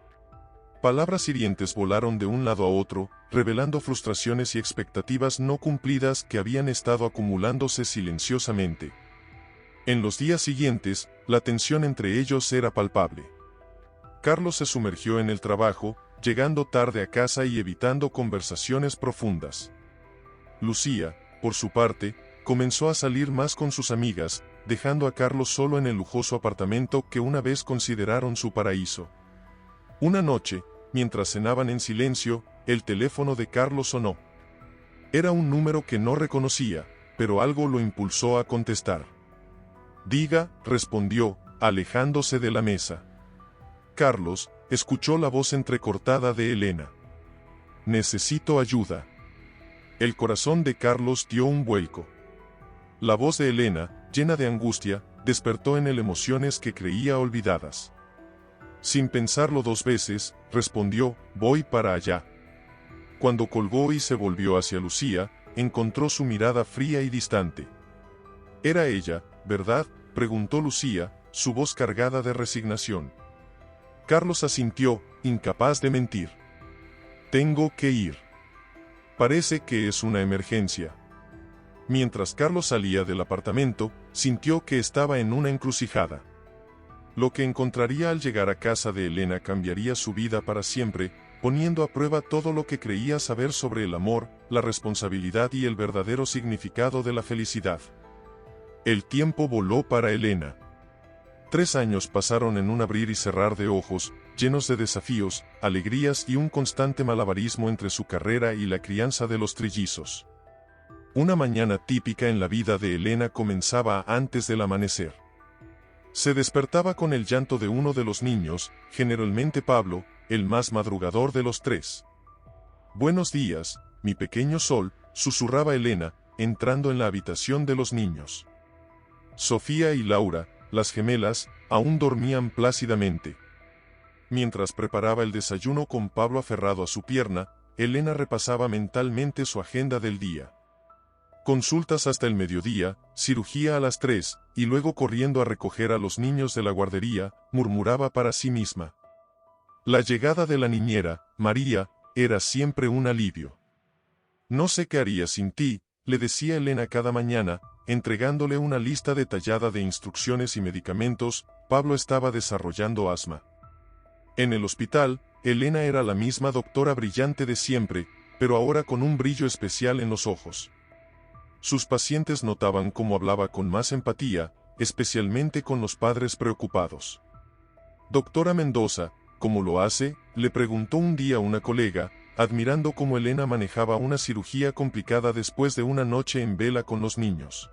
Palabras hirientes volaron de un lado a otro, revelando frustraciones y expectativas no cumplidas que habían estado acumulándose silenciosamente. En los días siguientes, la tensión entre ellos era palpable. Carlos se sumergió en el trabajo, llegando tarde a casa y evitando conversaciones profundas. Lucía, por su parte, comenzó a salir más con sus amigas, dejando a Carlos solo en el lujoso apartamento que una vez consideraron su paraíso. Una noche, mientras cenaban en silencio, el teléfono de Carlos sonó. Era un número que no reconocía, pero algo lo impulsó a contestar. Diga, respondió, alejándose de la mesa. Carlos escuchó la voz entrecortada de Elena. Necesito ayuda. El corazón de Carlos dio un vuelco. La voz de Elena, llena de angustia, despertó en él emociones que creía olvidadas. Sin pensarlo 2 veces, respondió, voy para allá. Cuando colgó y se volvió hacia Lucía, encontró su mirada fría y distante. Era ella, ¿verdad?, preguntó Lucía, su voz cargada de resignación. Carlos asintió, incapaz de mentir. Tengo que ir. Parece que es una emergencia. Mientras Carlos salía del apartamento, sintió que estaba en una encrucijada. Lo que encontraría al llegar a casa de Elena cambiaría su vida para siempre, poniendo a prueba todo lo que creía saber sobre el amor, la responsabilidad y el verdadero significado de la felicidad. El tiempo voló para Elena. 3 años pasaron en un abrir y cerrar de ojos, llenos de desafíos, alegrías y un constante malabarismo entre su carrera y la crianza de los trillizos. Una mañana típica en la vida de Elena comenzaba antes del amanecer. Se despertaba con el llanto de uno de los niños, generalmente Pablo, el más madrugador de los 3. Buenos días, mi pequeño sol, susurraba Elena, entrando en la habitación de los niños. Sofía y Laura, las gemelas, aún dormían plácidamente. Mientras preparaba el desayuno con Pablo aferrado a su pierna, Elena repasaba mentalmente su agenda del día. Consultas hasta el mediodía, cirugía a las 3, y luego corriendo a recoger a los niños de la guardería, murmuraba para sí misma. La llegada de la niñera, María, era siempre un alivio. No sé qué haría sin ti, le decía Elena cada mañana, entregándole una lista detallada de instrucciones y medicamentos. Pablo estaba desarrollando asma. En el hospital, Elena era la misma doctora brillante de siempre, pero ahora con un brillo especial en los ojos. Sus pacientes notaban cómo hablaba con más empatía, especialmente con los padres preocupados. Doctora Mendoza, ¿cómo lo hace?, le preguntó un día una colega, admirando cómo Elena manejaba una cirugía complicada después de una noche en vela con los niños.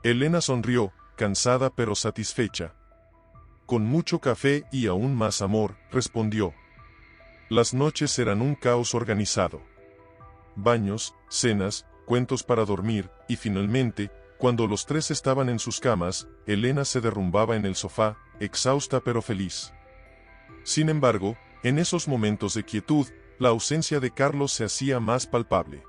Elena sonrió, cansada pero satisfecha. Con mucho café y aún más amor, respondió. Las noches eran un caos organizado. Baños, cenas, cuentos para dormir, y finalmente, cuando los tres estaban en sus camas, Elena se derrumbaba en el sofá, exhausta pero feliz. Sin embargo, en esos momentos de quietud, la ausencia de Carlos se hacía más palpable.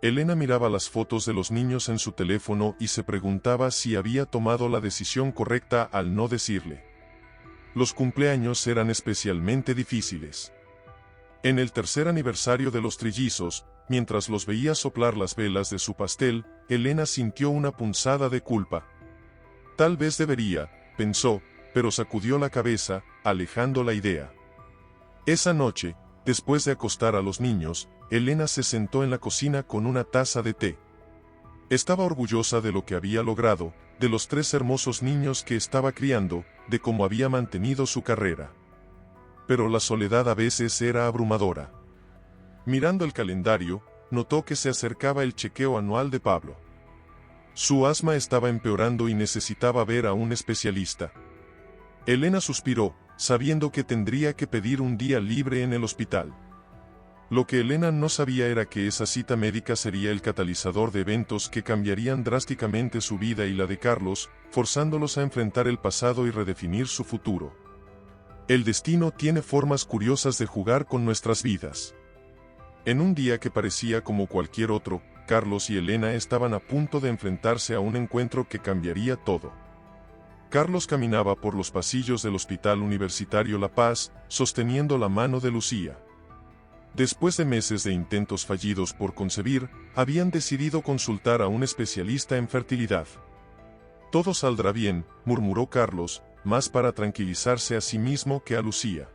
Elena miraba las fotos de los niños en su teléfono y se preguntaba si había tomado la decisión correcta al no decirle. Los cumpleaños eran especialmente difíciles. En el tercer aniversario de los trillizos, mientras los veía soplar las velas de su pastel, Elena sintió una punzada de culpa. Tal vez debería, pensó, pero sacudió la cabeza, alejando la idea. Esa noche, después de acostar a los niños, Elena se sentó en la cocina con una taza de té. Estaba orgullosa de lo que había logrado, de los 3 hermosos niños que estaba criando, de cómo había mantenido su carrera. Pero la soledad a veces era abrumadora. Mirando el calendario, notó que se acercaba el chequeo anual de Pablo. Su asma estaba empeorando y necesitaba ver a un especialista. Elena suspiró, sabiendo que tendría que pedir un día libre en el hospital. Lo que Elena no sabía era que esa cita médica sería el catalizador de eventos que cambiarían drásticamente su vida y la de Carlos, forzándolos a enfrentar el pasado y redefinir su futuro. El destino tiene formas curiosas de jugar con nuestras vidas. En un día que parecía como cualquier otro, Carlos y Elena estaban a punto de enfrentarse a un encuentro que cambiaría todo. Carlos caminaba por los pasillos del Hospital Universitario La Paz, sosteniendo la mano de Lucía. Después de meses de intentos fallidos por concebir, habían decidido consultar a un especialista en fertilidad. Todo saldrá bien, murmuró Carlos, más para tranquilizarse a sí mismo que a Lucía.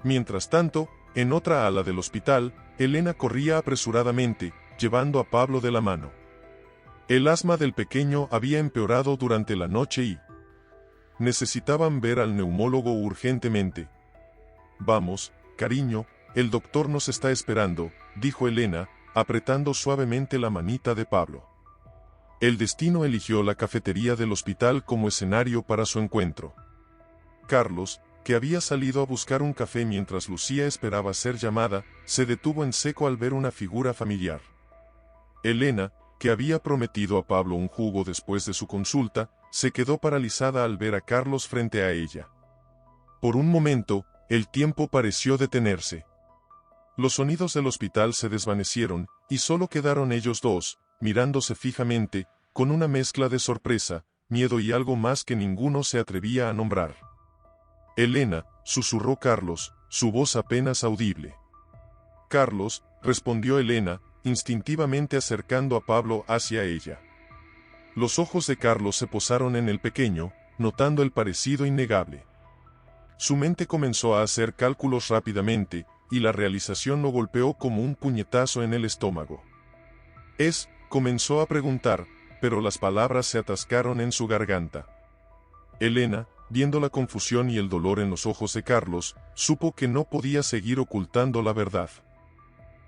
Mientras tanto, en otra ala del hospital, Elena corría apresuradamente, llevando a Pablo de la mano. El asma del pequeño había empeorado durante la noche y necesitaban ver al neumólogo urgentemente. Vamos, cariño, el doctor nos está esperando, dijo Elena, apretando suavemente la manita de Pablo. El destino eligió la cafetería del hospital como escenario para su encuentro. Carlos, que había salido a buscar un café mientras Lucía esperaba ser llamada, se detuvo en seco al ver una figura familiar. Elena, que había prometido a Pablo un jugo después de su consulta, se quedó paralizada al ver a Carlos frente a ella. Por un momento, el tiempo pareció detenerse. Los sonidos del hospital se desvanecieron, y solo quedaron ellos dos, mirándose fijamente, con una mezcla de sorpresa, miedo y algo más que ninguno se atrevía a nombrar. Elena, susurró Carlos, su voz apenas audible. Carlos, respondió Elena, instintivamente acercando a Pablo hacia ella. Los ojos de Carlos se posaron en el pequeño, notando el parecido innegable. Su mente comenzó a hacer cálculos rápidamente, y la realización lo golpeó como un puñetazo en el estómago. Comenzó a preguntar, pero las palabras se atascaron en su garganta. Elena, viendo la confusión y el dolor en los ojos de Carlos, supo que no podía seguir ocultando la verdad.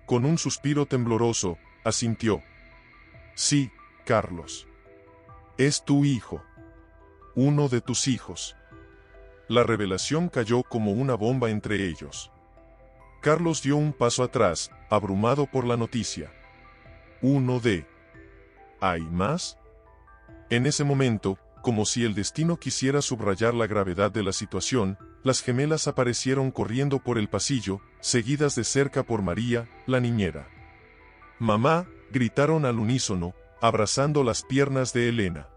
Con un suspiro tembloroso, asintió. Sí, Carlos. Es tu hijo. Uno de tus hijos. La revelación cayó como una bomba entre ellos. Carlos dio un paso atrás, abrumado por la noticia. Uno de... ¿Hay más? En ese momento, como si el destino quisiera subrayar la gravedad de la situación, las gemelas aparecieron corriendo por el pasillo, seguidas de cerca por María, la niñera. «Mamá», gritaron al unísono, abrazando las piernas de Elena.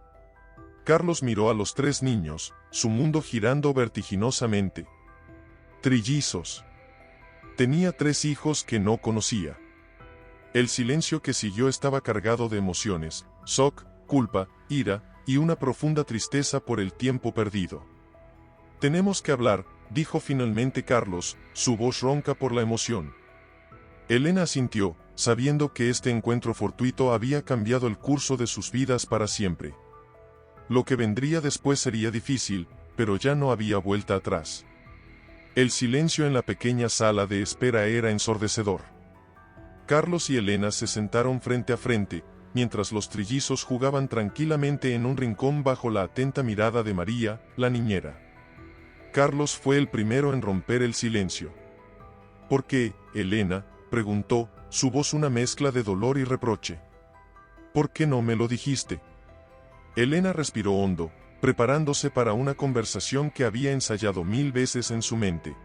Carlos miró a los 3 niños, su mundo girando vertiginosamente. Trillizos. Tenía 3 hijos que no conocía. El silencio que siguió estaba cargado de emociones, shock, culpa, ira, y una profunda tristeza por el tiempo perdido. «Tenemos que hablar», dijo finalmente Carlos, su voz ronca por la emoción. Elena asintió, sabiendo que este encuentro fortuito había cambiado el curso de sus vidas para siempre. Lo que vendría después sería difícil, pero ya no había vuelta atrás. El silencio en la pequeña sala de espera era ensordecedor. Carlos y Elena se sentaron frente a frente, mientras los trillizos jugaban tranquilamente en un rincón bajo la atenta mirada de María, la niñera. Carlos fue el primero en romper el silencio. ¿Por qué, Elena?, preguntó, su voz una mezcla de dolor y reproche. ¿Por qué no me lo dijiste? Elena respiró hondo, preparándose para una conversación que había ensayado 1000 veces en su mente.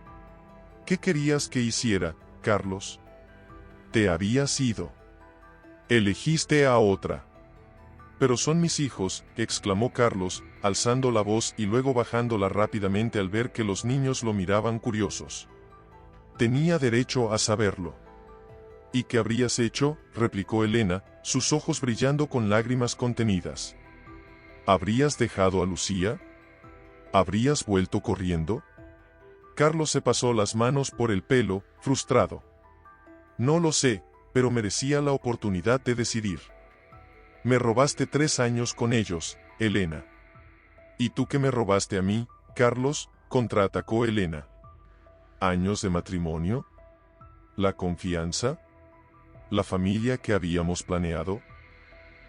¿Qué querías que hiciera, Carlos? Te habías ido. Elegiste a otra. Pero son mis hijos, exclamó Carlos, alzando la voz y luego bajándola rápidamente al ver que los niños lo miraban curiosos. Tenía derecho a saberlo. ¿Y qué habrías hecho?, replicó Elena, sus ojos brillando con lágrimas contenidas. ¿Habrías dejado a Lucía? ¿Habrías vuelto corriendo? Carlos se pasó las manos por el pelo, frustrado. No lo sé, pero merecía la oportunidad de decidir. Me robaste 3 años con ellos, Elena. ¿Y tú qué me robaste a mí, Carlos?, contraatacó Elena. ¿Años de matrimonio? ¿La confianza? ¿La familia que habíamos planeado?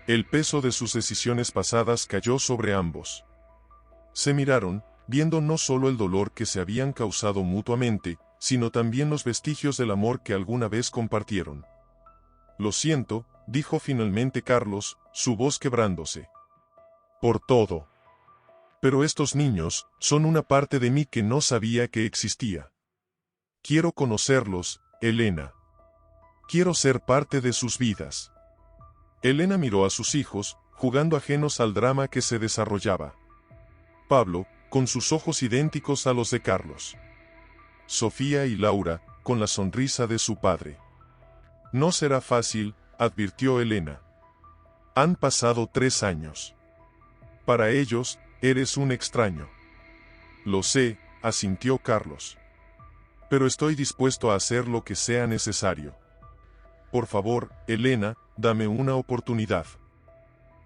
El peso de sus decisiones pasadas cayó sobre ambos. Se miraron, viendo no solo el dolor que se habían causado mutuamente, sino también los vestigios del amor que alguna vez compartieron. Lo siento, dijo finalmente Carlos, su voz quebrándose. Por todo. Pero estos niños son una parte de mí que no sabía que existía. Quiero conocerlos, Elena. Quiero ser parte de sus vidas. Elena miró a sus hijos, jugando ajenos al drama que se desarrollaba. Pablo, con sus ojos idénticos a los de Carlos. Sofía y Laura, con la sonrisa de su padre. No será fácil, advirtió Elena. Han pasado 3 años. Para ellos, eres un extraño. Lo sé, asintió Carlos. Pero estoy dispuesto a hacer lo que sea necesario. Por favor, Elena, dame una oportunidad.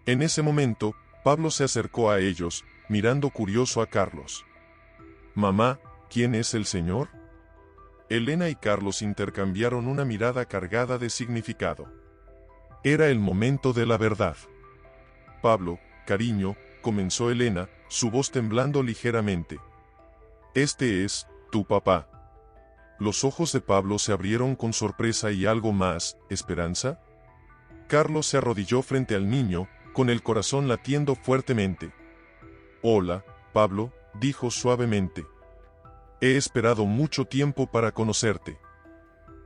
En ese momento, Pablo se acercó a ellos, mirando curioso a Carlos. Mamá, ¿quién es el señor? Elena y Carlos intercambiaron una mirada cargada de significado. Era el momento de la verdad. Pablo, cariño, comenzó Elena, su voz temblando ligeramente. Este es, tu papá. Los ojos de Pablo se abrieron con sorpresa y algo más, ¿esperanza? Carlos se arrodilló frente al niño, con el corazón latiendo fuertemente. Hola, Pablo, dijo suavemente. He esperado mucho tiempo para conocerte.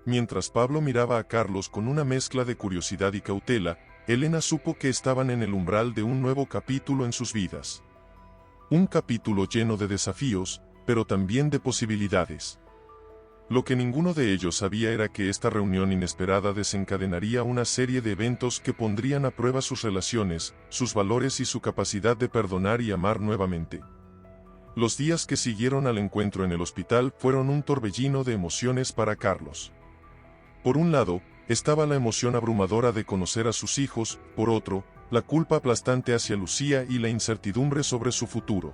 Mientras Pablo miraba a Carlos con una mezcla de curiosidad y cautela, Elena supo que estaban en el umbral de un nuevo capítulo en sus vidas. Un capítulo lleno de desafíos, pero también de posibilidades. Lo que ninguno de ellos sabía era que esta reunión inesperada desencadenaría una serie de eventos que pondrían a prueba sus relaciones, sus valores y su capacidad de perdonar y amar nuevamente. Los días que siguieron al encuentro en el hospital fueron un torbellino de emociones para Carlos. Por un lado, estaba la emoción abrumadora de conocer a sus hijos, por otro, la culpa aplastante hacia Lucía y la incertidumbre sobre su futuro.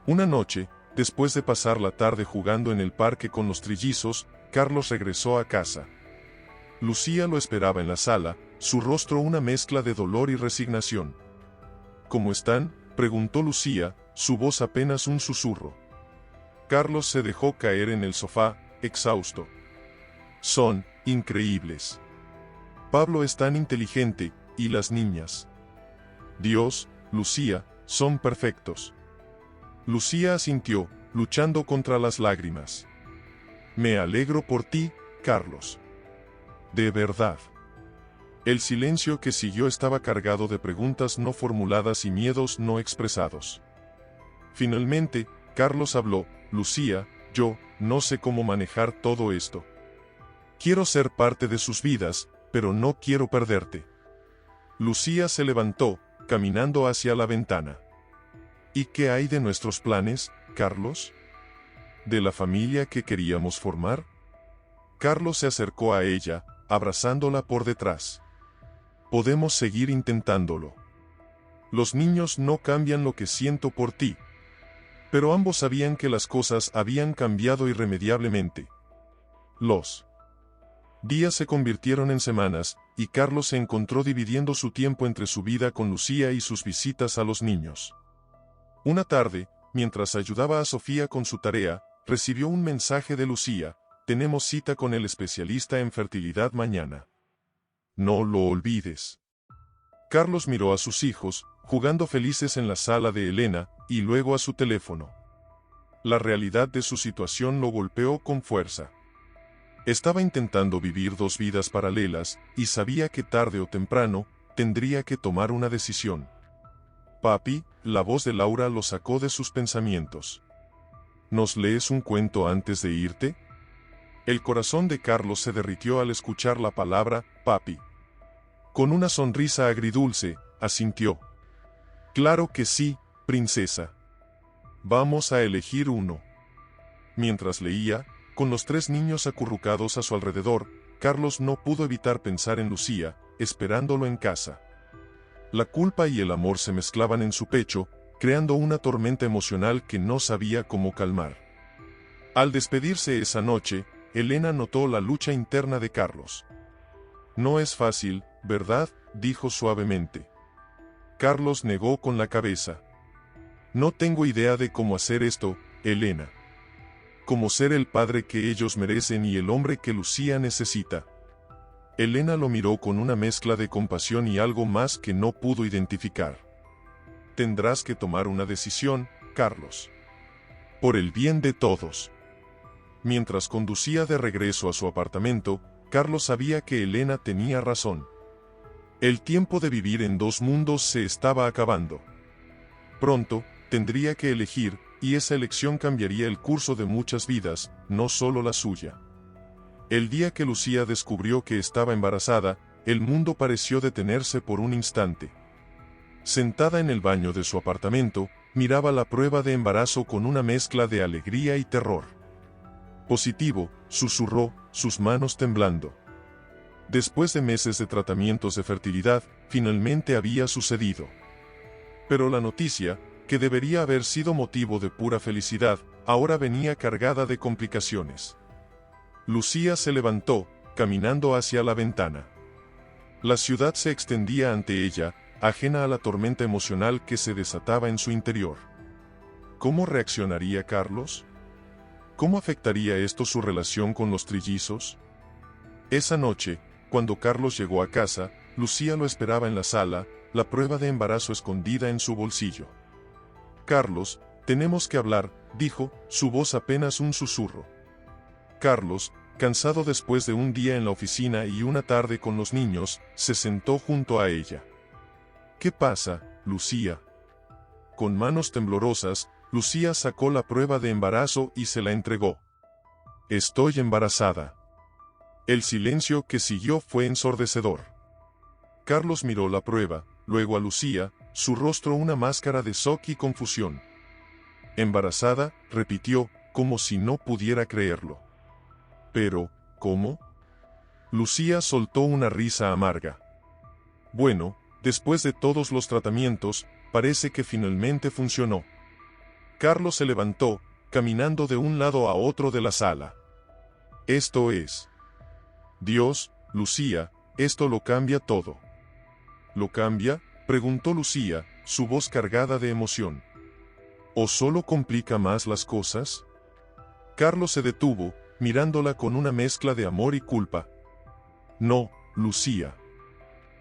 Una noche, después de pasar la tarde jugando en el parque con los trillizos, Carlos regresó a casa. Lucía lo esperaba en la sala, su rostro una mezcla de dolor y resignación. ¿Cómo están?, preguntó Lucía, su voz apenas un susurro. Carlos se dejó caer en el sofá, exhausto. Son increíbles. Pablo es tan inteligente, y las niñas. Dios, Lucía, son perfectos. Lucía asintió, luchando contra las lágrimas. Me alegro por ti, Carlos. De verdad. El silencio que siguió estaba cargado de preguntas no formuladas y miedos no expresados. Finalmente, Carlos habló, Lucía, yo no sé cómo manejar todo esto. Quiero ser parte de sus vidas, pero no quiero perderte. Lucía se levantó, caminando hacia la ventana. ¿Y qué hay de nuestros planes, Carlos? ¿De la familia que queríamos formar? Carlos se acercó a ella, abrazándola por detrás. Podemos seguir intentándolo. Los niños no cambian lo que siento por ti. Pero ambos sabían que las cosas habían cambiado irremediablemente. Los días se convirtieron en semanas, y Carlos se encontró dividiendo su tiempo entre su vida con Lucía y sus visitas a los niños. Una tarde, mientras ayudaba a Sofía con su tarea, recibió un mensaje de Lucía: tenemos cita con el especialista en fertilidad mañana. No lo olvides. Carlos miró a sus hijos, jugando felices en la sala de Elena, y luego a su teléfono. La realidad de su situación lo golpeó con fuerza. Estaba intentando vivir dos vidas paralelas, y sabía que tarde o temprano, tendría que tomar una decisión. Papi, la voz de Laura lo sacó de sus pensamientos. ¿Nos lees un cuento antes de irte? El corazón de Carlos se derritió al escuchar la palabra, papi. Con una sonrisa agridulce, asintió. Claro que sí, princesa. Vamos a elegir uno. Mientras leía, con los 3 niños acurrucados a su alrededor, Carlos no pudo evitar pensar en Lucía, esperándolo en casa. La culpa y el amor se mezclaban en su pecho, creando una tormenta emocional que no sabía cómo calmar. Al despedirse esa noche, Elena notó la lucha interna de Carlos. No es fácil, ¿verdad?, dijo suavemente. Carlos negó con la cabeza. No tengo idea de cómo hacer esto, Elena. Cómo ser el padre que ellos merecen y el hombre que Lucía necesita. Elena lo miró con una mezcla de compasión y algo más que no pudo identificar. Tendrás que tomar una decisión, Carlos. Por el bien de todos. Mientras conducía de regreso a su apartamento, Carlos sabía que Elena tenía razón. El tiempo de vivir en 2 mundos se estaba acabando. Pronto, tendría que elegir, y esa elección cambiaría el curso de muchas vidas, no solo la suya. El día que Lucía descubrió que estaba embarazada, el mundo pareció detenerse por un instante. Sentada en el baño de su apartamento, miraba la prueba de embarazo con una mezcla de alegría y terror. Positivo, susurró, sus manos temblando. Después de meses de tratamientos de fertilidad, finalmente había sucedido. Pero la noticia, que debería haber sido motivo de pura felicidad, ahora venía cargada de complicaciones. Lucía se levantó, caminando hacia la ventana. La ciudad se extendía ante ella, ajena a la tormenta emocional que se desataba en su interior. ¿Cómo reaccionaría Carlos? ¿Cómo afectaría esto su relación con los trillizos? Esa noche, cuando Carlos llegó a casa, Lucía lo esperaba en la sala, la prueba de embarazo escondida en su bolsillo. Carlos, tenemos que hablar, dijo, su voz apenas un susurro. Carlos, cansado después de un día en la oficina y una tarde con los niños, se sentó junto a ella. ¿Qué pasa, Lucía? Con manos temblorosas, Lucía sacó la prueba de embarazo y se la entregó. Estoy embarazada. El silencio que siguió fue ensordecedor. Carlos miró la prueba, luego a Lucía, su rostro una máscara de shock y confusión. Embarazada, repitió, como si no pudiera creerlo. Pero, ¿cómo? Lucía soltó una risa amarga. Bueno, después de todos los tratamientos, parece que finalmente funcionó. Carlos se levantó, caminando de un lado a otro de la sala. Esto es. Dios, Lucía, esto lo cambia todo. ¿Lo cambia?, preguntó Lucía, su voz cargada de emoción. ¿O solo complica más las cosas? Carlos se detuvo, mirándola con una mezcla de amor y culpa. No, Lucía.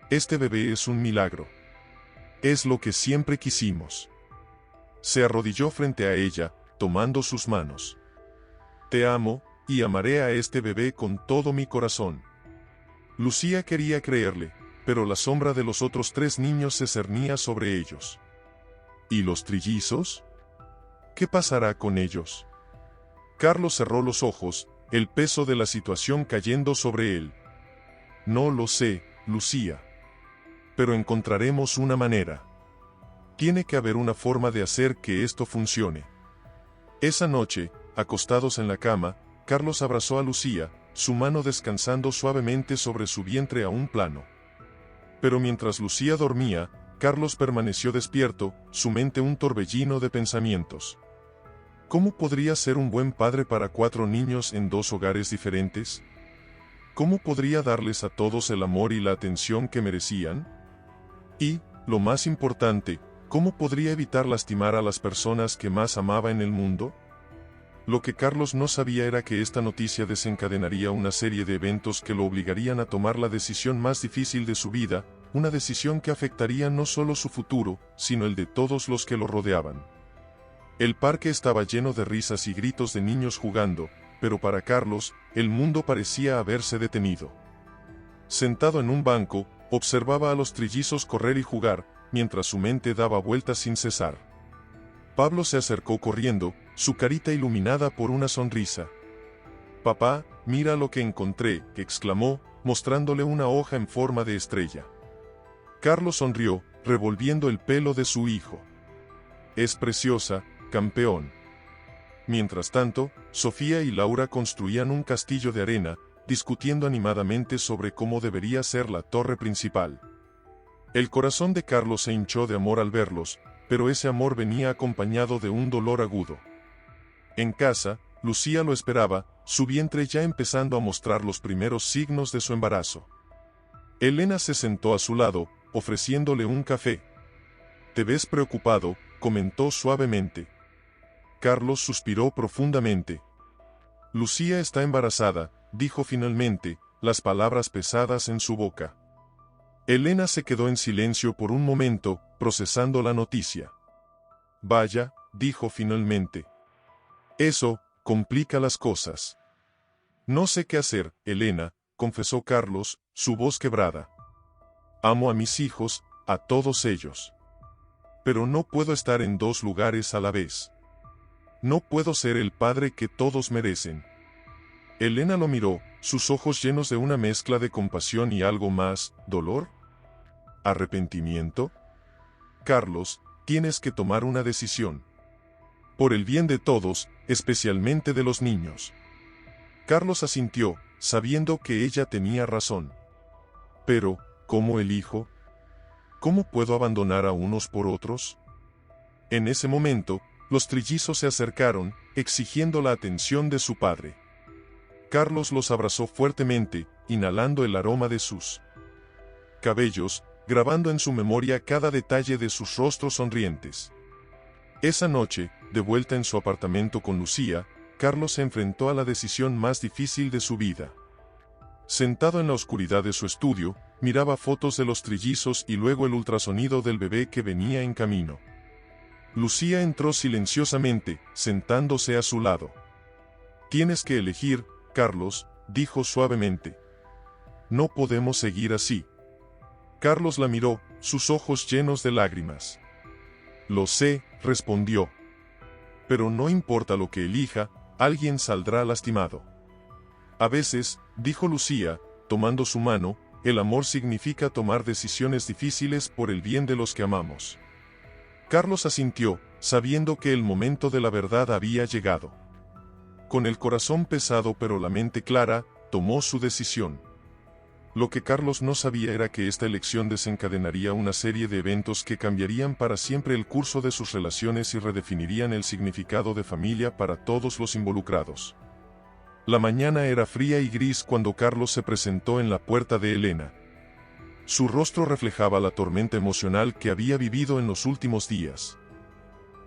Este bebé es un milagro. Es lo que siempre quisimos. Se arrodilló frente a ella, tomando sus manos. Te amo, y amaré a este bebé con todo mi corazón. Lucía quería creerle, pero la sombra de los otros 3 niños se cernía sobre ellos. ¿Y los trillizos? ¿Qué pasará con ellos? Carlos cerró los ojos, el peso de la situación cayendo sobre él. No lo sé, Lucía. Pero encontraremos una manera. Tiene que haber una forma de hacer que esto funcione. Esa noche, acostados en la cama, Carlos abrazó a Lucía, su mano descansando suavemente sobre su vientre aún plano. Pero mientras Lucía dormía, Carlos permaneció despierto, su mente un torbellino de pensamientos. ¿Cómo podría ser un buen padre para 4 niños en 2 hogares diferentes? ¿Cómo podría darles a todos el amor y la atención que merecían? Y, lo más importante, ¿cómo podría evitar lastimar a las personas que más amaba en el mundo? Lo que Carlos no sabía era que esta noticia desencadenaría una serie de eventos que lo obligarían a tomar la decisión más difícil de su vida, una decisión que afectaría no solo su futuro, sino el de todos los que lo rodeaban. El parque estaba lleno de risas y gritos de niños jugando, pero para Carlos, el mundo parecía haberse detenido. Sentado en un banco, observaba a los trillizos correr y jugar, mientras su mente daba vueltas sin cesar. Pablo se acercó corriendo, su carita iluminada por una sonrisa. «Papá, mira lo que encontré», exclamó, mostrándole una hoja en forma de estrella. Carlos sonrió, revolviendo el pelo de su hijo. «Es preciosa, campeón». Mientras tanto, Sofía y Laura construían un castillo de arena, discutiendo animadamente sobre cómo debería ser la torre principal. El corazón de Carlos se hinchó de amor al verlos, pero ese amor venía acompañado de un dolor agudo. En casa, Lucía lo esperaba, su vientre ya empezando a mostrar los primeros signos de su embarazo. Elena se sentó a su lado, ofreciéndole un café. «Te ves preocupado», comentó suavemente. Carlos suspiró profundamente. «Lucía está embarazada», dijo finalmente, las palabras pesadas en su boca. Elena se quedó en silencio por un momento, procesando la noticia. «Vaya», dijo finalmente. «Eso complica las cosas». «No sé qué hacer, Elena», confesó Carlos, su voz quebrada. «Amo a mis hijos, a todos ellos. Pero no puedo estar en dos lugares a la vez. No puedo ser el padre que todos merecen». Elena lo miró, sus ojos llenos de una mezcla de compasión y algo más, ¿dolor? ¿Arrepentimiento? «Carlos, tienes que tomar una decisión. Por el bien de todos, especialmente de los niños». Carlos asintió, sabiendo que ella tenía razón. «Pero, ¿cómo elijo? ¿Cómo puedo abandonar a unos por otros?» En ese momento, los trillizos se acercaron, exigiendo la atención de su padre. Carlos los abrazó fuertemente, inhalando el aroma de sus cabellos, grabando en su memoria cada detalle de sus rostros sonrientes. Esa noche, de vuelta en su apartamento con Lucía, Carlos se enfrentó a la decisión más difícil de su vida. Sentado en la oscuridad de su estudio, miraba fotos de los trillizos y luego el ultrasonido del bebé que venía en camino. Lucía entró silenciosamente, sentándose a su lado. «Tienes que elegir, Carlos», dijo suavemente. «No podemos seguir así». Carlos la miró, sus ojos llenos de lágrimas. «Lo sé», respondió. «Pero no importa lo que elija, alguien saldrá lastimado». «A veces», dijo Lucía, tomando su mano, «el amor significa tomar decisiones difíciles por el bien de los que amamos». Carlos asintió, sabiendo que el momento de la verdad había llegado. Con el corazón pesado pero la mente clara, tomó su decisión. Lo que Carlos no sabía era que esta elección desencadenaría una serie de eventos que cambiarían para siempre el curso de sus relaciones y redefinirían el significado de familia para todos los involucrados. La mañana era fría y gris cuando Carlos se presentó en la puerta de Elena. Su rostro reflejaba la tormenta emocional que había vivido en los últimos días.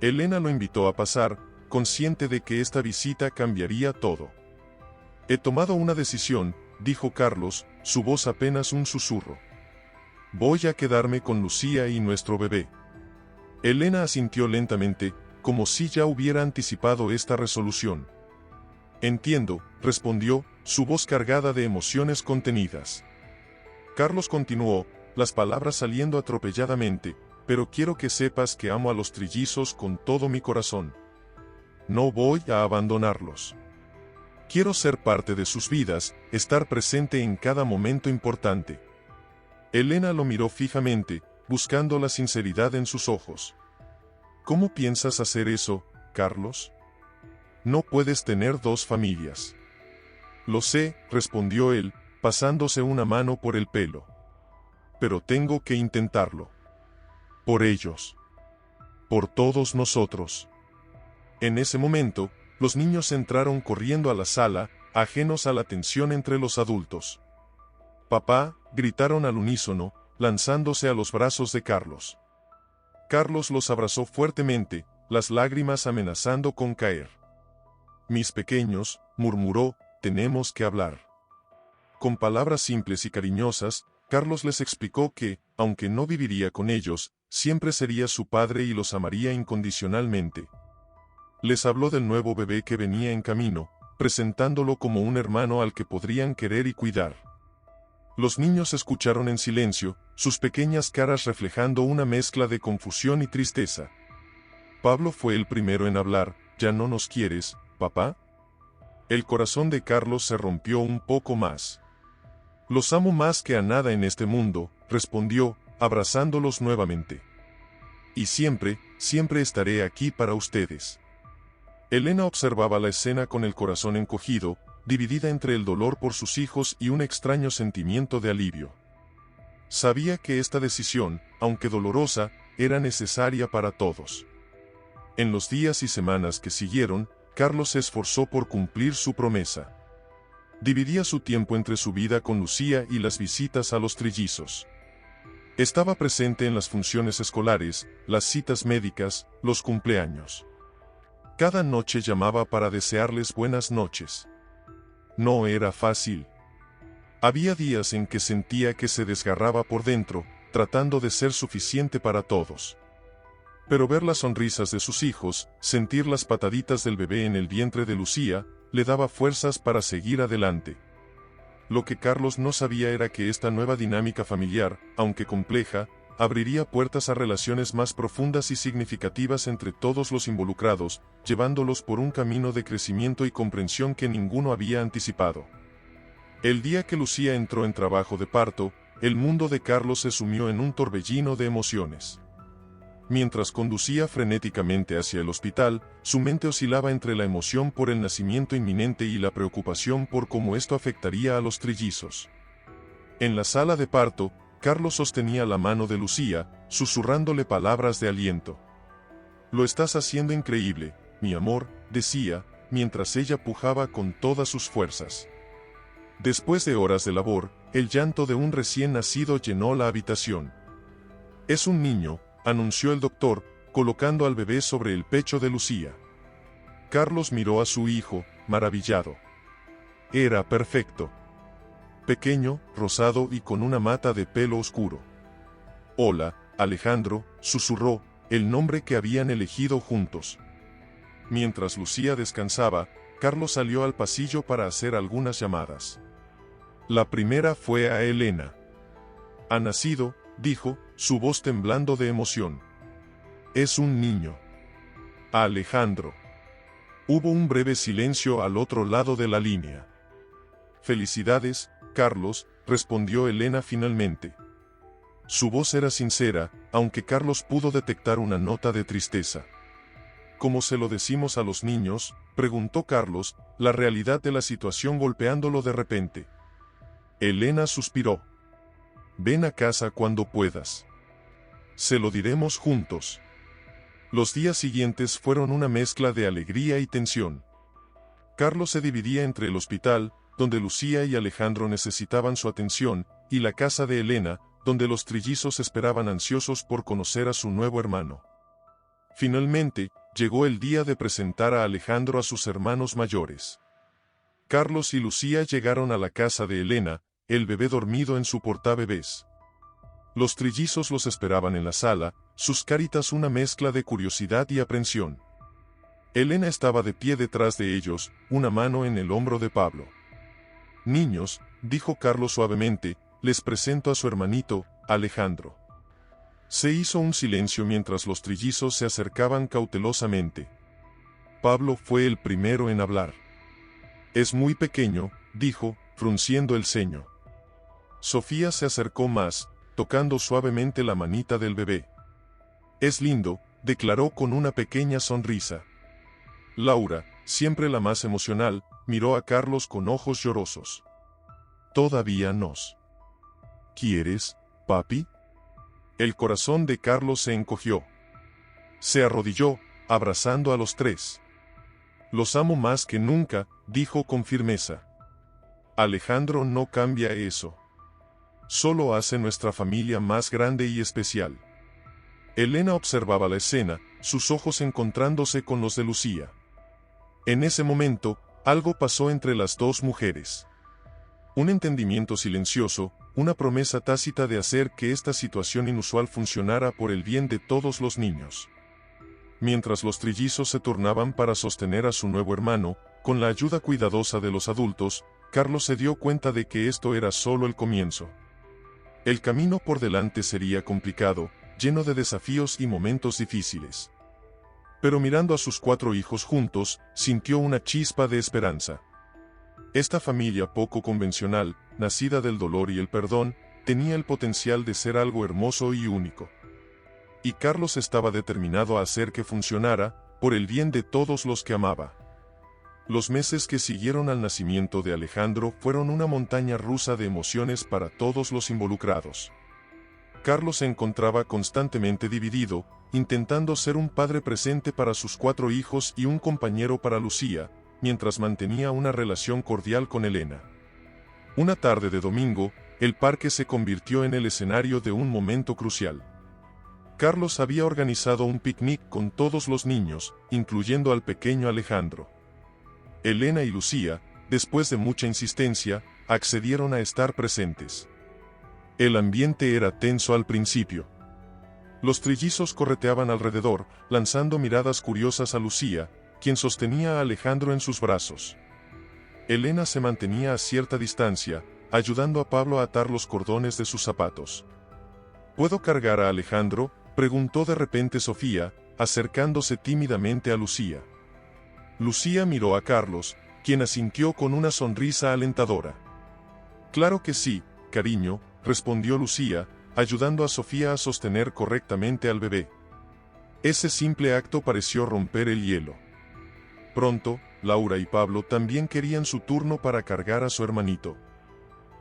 Elena lo invitó a pasar, consciente de que esta visita cambiaría todo. «He tomado una decisión», dijo Carlos, su voz apenas un susurro. «Voy a quedarme con Lucía y nuestro bebé». Elena asintió lentamente, como si ya hubiera anticipado esta resolución. «Entiendo», respondió, su voz cargada de emociones contenidas. Carlos continuó, las palabras saliendo atropelladamente, «pero quiero que sepas que amo a los trillizos con todo mi corazón. No voy a abandonarlos. Quiero ser parte de sus vidas, estar presente en cada momento importante». Elena lo miró fijamente, buscando la sinceridad en sus ojos. «¿Cómo piensas hacer eso, Carlos? No puedes tener dos familias». «Lo sé», respondió él, pasándose una mano por el pelo. «Pero tengo que intentarlo. Por ellos. Por todos nosotros». En ese momento, los niños entraron corriendo a la sala, ajenos a la tensión entre los adultos. «Papá», gritaron al unísono, lanzándose a los brazos de Carlos. Carlos los abrazó fuertemente, las lágrimas amenazando con caer. «Mis pequeños», murmuró, «tenemos que hablar». Con palabras simples y cariñosas, Carlos les explicó que, aunque no viviría con ellos, siempre sería su padre y los amaría incondicionalmente. Les habló del nuevo bebé que venía en camino, presentándolo como un hermano al que podrían querer y cuidar. Los niños escucharon en silencio, sus pequeñas caras reflejando una mezcla de confusión y tristeza. Pablo fue el primero en hablar. «¿Ya no nos quieres, papá?». El corazón de Carlos se rompió un poco más. «Los amo más que a nada en este mundo», respondió, abrazándolos nuevamente. «Y siempre, siempre estaré aquí para ustedes». Elena observaba la escena con el corazón encogido, dividida entre el dolor por sus hijos y un extraño sentimiento de alivio. Sabía que esta decisión, aunque dolorosa, era necesaria para todos. En los días y semanas que siguieron, Carlos se esforzó por cumplir su promesa. Dividía su tiempo entre su vida con Lucía y las visitas a los trillizos. Estaba presente en las funciones escolares, las citas médicas, los cumpleaños. Cada noche llamaba para desearles buenas noches. No era fácil. Había días en que sentía que se desgarraba por dentro, tratando de ser suficiente para todos. Pero ver las sonrisas de sus hijos, sentir las pataditas del bebé en el vientre de Lucía, le daba fuerzas para seguir adelante. Lo que Carlos no sabía era que esta nueva dinámica familiar, aunque compleja, abriría puertas a relaciones más profundas y significativas entre todos los involucrados, llevándolos por un camino de crecimiento y comprensión que ninguno había anticipado. El día que Lucía entró en trabajo de parto, el mundo de Carlos se sumió en un torbellino de emociones. Mientras conducía frenéticamente hacia el hospital, su mente oscilaba entre la emoción por el nacimiento inminente y la preocupación por cómo esto afectaría a los trillizos. En la sala de parto, Carlos sostenía la mano de Lucía, susurrándole palabras de aliento. «Lo estás haciendo increíble, mi amor», decía, mientras ella pujaba con todas sus fuerzas. Después de horas de labor, el llanto de un recién nacido llenó la habitación. «Es un niño», anunció el doctor, colocando al bebé sobre el pecho de Lucía. Carlos miró a su hijo, maravillado. Era perfecto. Pequeño, rosado y con una mata de pelo oscuro. «Hola, Alejandro», susurró, el nombre que habían elegido juntos. Mientras Lucía descansaba, Carlos salió al pasillo para hacer algunas llamadas. La primera fue a Elena. «Ha nacido», dijo, su voz temblando de emoción. «Es un niño». «A Alejandro». Hubo un breve silencio al otro lado de la línea. «Felicidades, Carlos», respondió Elena finalmente. Su voz era sincera, aunque Carlos pudo detectar una nota de tristeza. «¿Cómo se lo decimos a los niños?», preguntó Carlos, la realidad de la situación golpeándolo de repente. Elena suspiró. «Ven a casa cuando puedas. Se lo diremos juntos». Los días siguientes fueron una mezcla de alegría y tensión. Carlos se dividía entre el hospital, donde Lucía y Alejandro necesitaban su atención, y la casa de Elena, donde los trillizos esperaban ansiosos por conocer a su nuevo hermano. Finalmente, llegó el día de presentar a Alejandro a sus hermanos mayores. Carlos y Lucía llegaron a la casa de Elena, el bebé dormido en su portabebés. Los trillizos los esperaban en la sala, sus caritas una mezcla de curiosidad y aprensión. Elena estaba de pie detrás de ellos, una mano en el hombro de Pablo. «Niños», dijo Carlos suavemente, «les presento a su hermanito, Alejandro». Se hizo un silencio mientras los trillizos se acercaban cautelosamente. Pablo fue el primero en hablar. «Es muy pequeño», dijo, frunciendo el ceño. Sofía se acercó más, tocando suavemente la manita del bebé. «Es lindo», declaró con una pequeña sonrisa. Laura, siempre la más emocional, miró a Carlos con ojos llorosos. «¿Todavía nos quieres, papi?». El corazón de Carlos se encogió. Se arrodilló, abrazando a los tres. «Los amo más que nunca», dijo con firmeza. Alejandro no cambia eso. Solo hace nuestra familia más grande y especial. Elena observaba la escena, sus ojos encontrándose con los de Lucía. En ese momento, algo pasó entre las dos mujeres. Un entendimiento silencioso, una promesa tácita de hacer que esta situación inusual funcionara por el bien de todos los niños. Mientras los trillizos se turnaban para sostener a su nuevo hermano, con la ayuda cuidadosa de los adultos, Carlos se dio cuenta de que esto era solo el comienzo. El camino por delante sería complicado, lleno de desafíos y momentos difíciles. Pero mirando a sus 4 hijos juntos, sintió una chispa de esperanza. Esta familia poco convencional, nacida del dolor y el perdón, tenía el potencial de ser algo hermoso y único. Y Carlos estaba determinado a hacer que funcionara, por el bien de todos los que amaba. Los meses que siguieron al nacimiento de Alejandro fueron una montaña rusa de emociones para todos los involucrados. Carlos se encontraba constantemente dividido, intentando ser un padre presente para sus 4 hijos y un compañero para Lucía, mientras mantenía una relación cordial con Elena. Una tarde de domingo, el parque se convirtió en el escenario de un momento crucial. Carlos había organizado un picnic con todos los niños, incluyendo al pequeño Alejandro. Elena y Lucía, después de mucha insistencia, accedieron a estar presentes. El ambiente era tenso al principio. Los trillizos correteaban alrededor, lanzando miradas curiosas a Lucía, quien sostenía a Alejandro en sus brazos. Elena se mantenía a cierta distancia, ayudando a Pablo a atar los cordones de sus zapatos. ¿Puedo cargar a Alejandro?, preguntó de repente Sofía, acercándose tímidamente a Lucía. Lucía miró a Carlos, quien asintió con una sonrisa alentadora. Claro que sí, cariño, respondió Lucía, ayudando a Sofía a sostener correctamente al bebé. Ese simple acto pareció romper el hielo. Pronto, Laura y Pablo también querían su turno para cargar a su hermanito.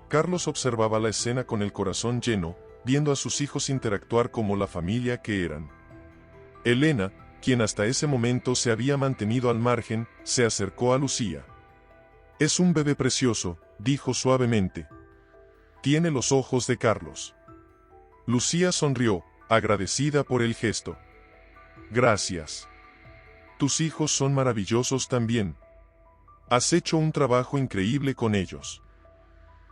Carlos observaba la escena con el corazón lleno, viendo a sus hijos interactuar como la familia que eran. Elena, quien hasta ese momento se había mantenido al margen, se acercó a Lucía. Es un bebé precioso, dijo suavemente. Tiene los ojos de Carlos. Lucía sonrió, agradecida por el gesto. Gracias. Tus hijos son maravillosos también. Has hecho un trabajo increíble con ellos.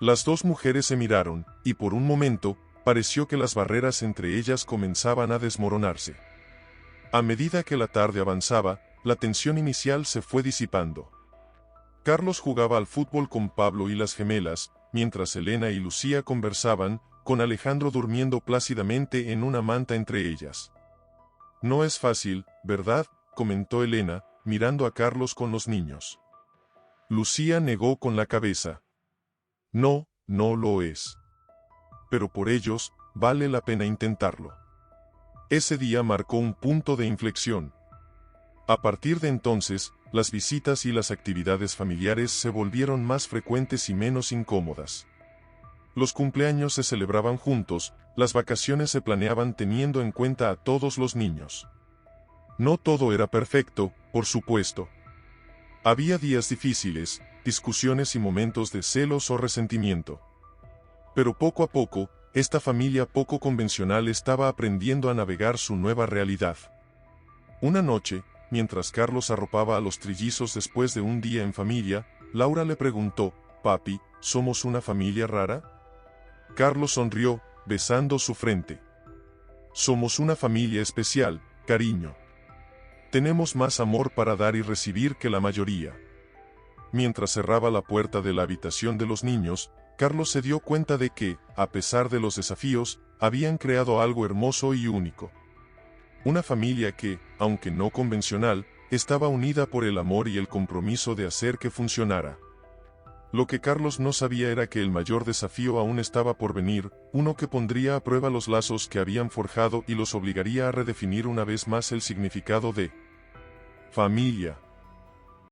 Las dos mujeres se miraron, y por un momento, pareció que las barreras entre ellas comenzaban a desmoronarse. A medida que la tarde avanzaba, la tensión inicial se fue disipando. Carlos jugaba al fútbol con Pablo y las gemelas, mientras Elena y Lucía conversaban, con Alejandro durmiendo plácidamente en una manta entre ellas. No es fácil, ¿verdad?, comentó Elena, mirando a Carlos con los niños. Lucía negó con la cabeza. No, no lo es. Pero por ellos, vale la pena intentarlo. Ese día marcó un punto de inflexión. A partir de entonces, las visitas y las actividades familiares se volvieron más frecuentes y menos incómodas. Los cumpleaños se celebraban juntos, las vacaciones se planeaban teniendo en cuenta a todos los niños. No todo era perfecto, por supuesto. Había días difíciles, discusiones y momentos de celos o resentimiento. Pero poco a poco, esta familia poco convencional estaba aprendiendo a navegar su nueva realidad. Una noche, mientras Carlos arropaba a los trillizos después de un día en familia, Laura le preguntó, «Papi, ¿somos una familia rara?» Carlos sonrió, besando su frente. «Somos una familia especial, cariño. Tenemos más amor para dar y recibir que la mayoría». Mientras cerraba la puerta de la habitación de los niños, Carlos se dio cuenta de que, a pesar de los desafíos, habían creado algo hermoso y único. Una familia que, aunque no convencional, estaba unida por el amor y el compromiso de hacer que funcionara. Lo que Carlos no sabía era que el mayor desafío aún estaba por venir, uno que pondría a prueba los lazos que habían forjado y los obligaría a redefinir una vez más el significado de familia.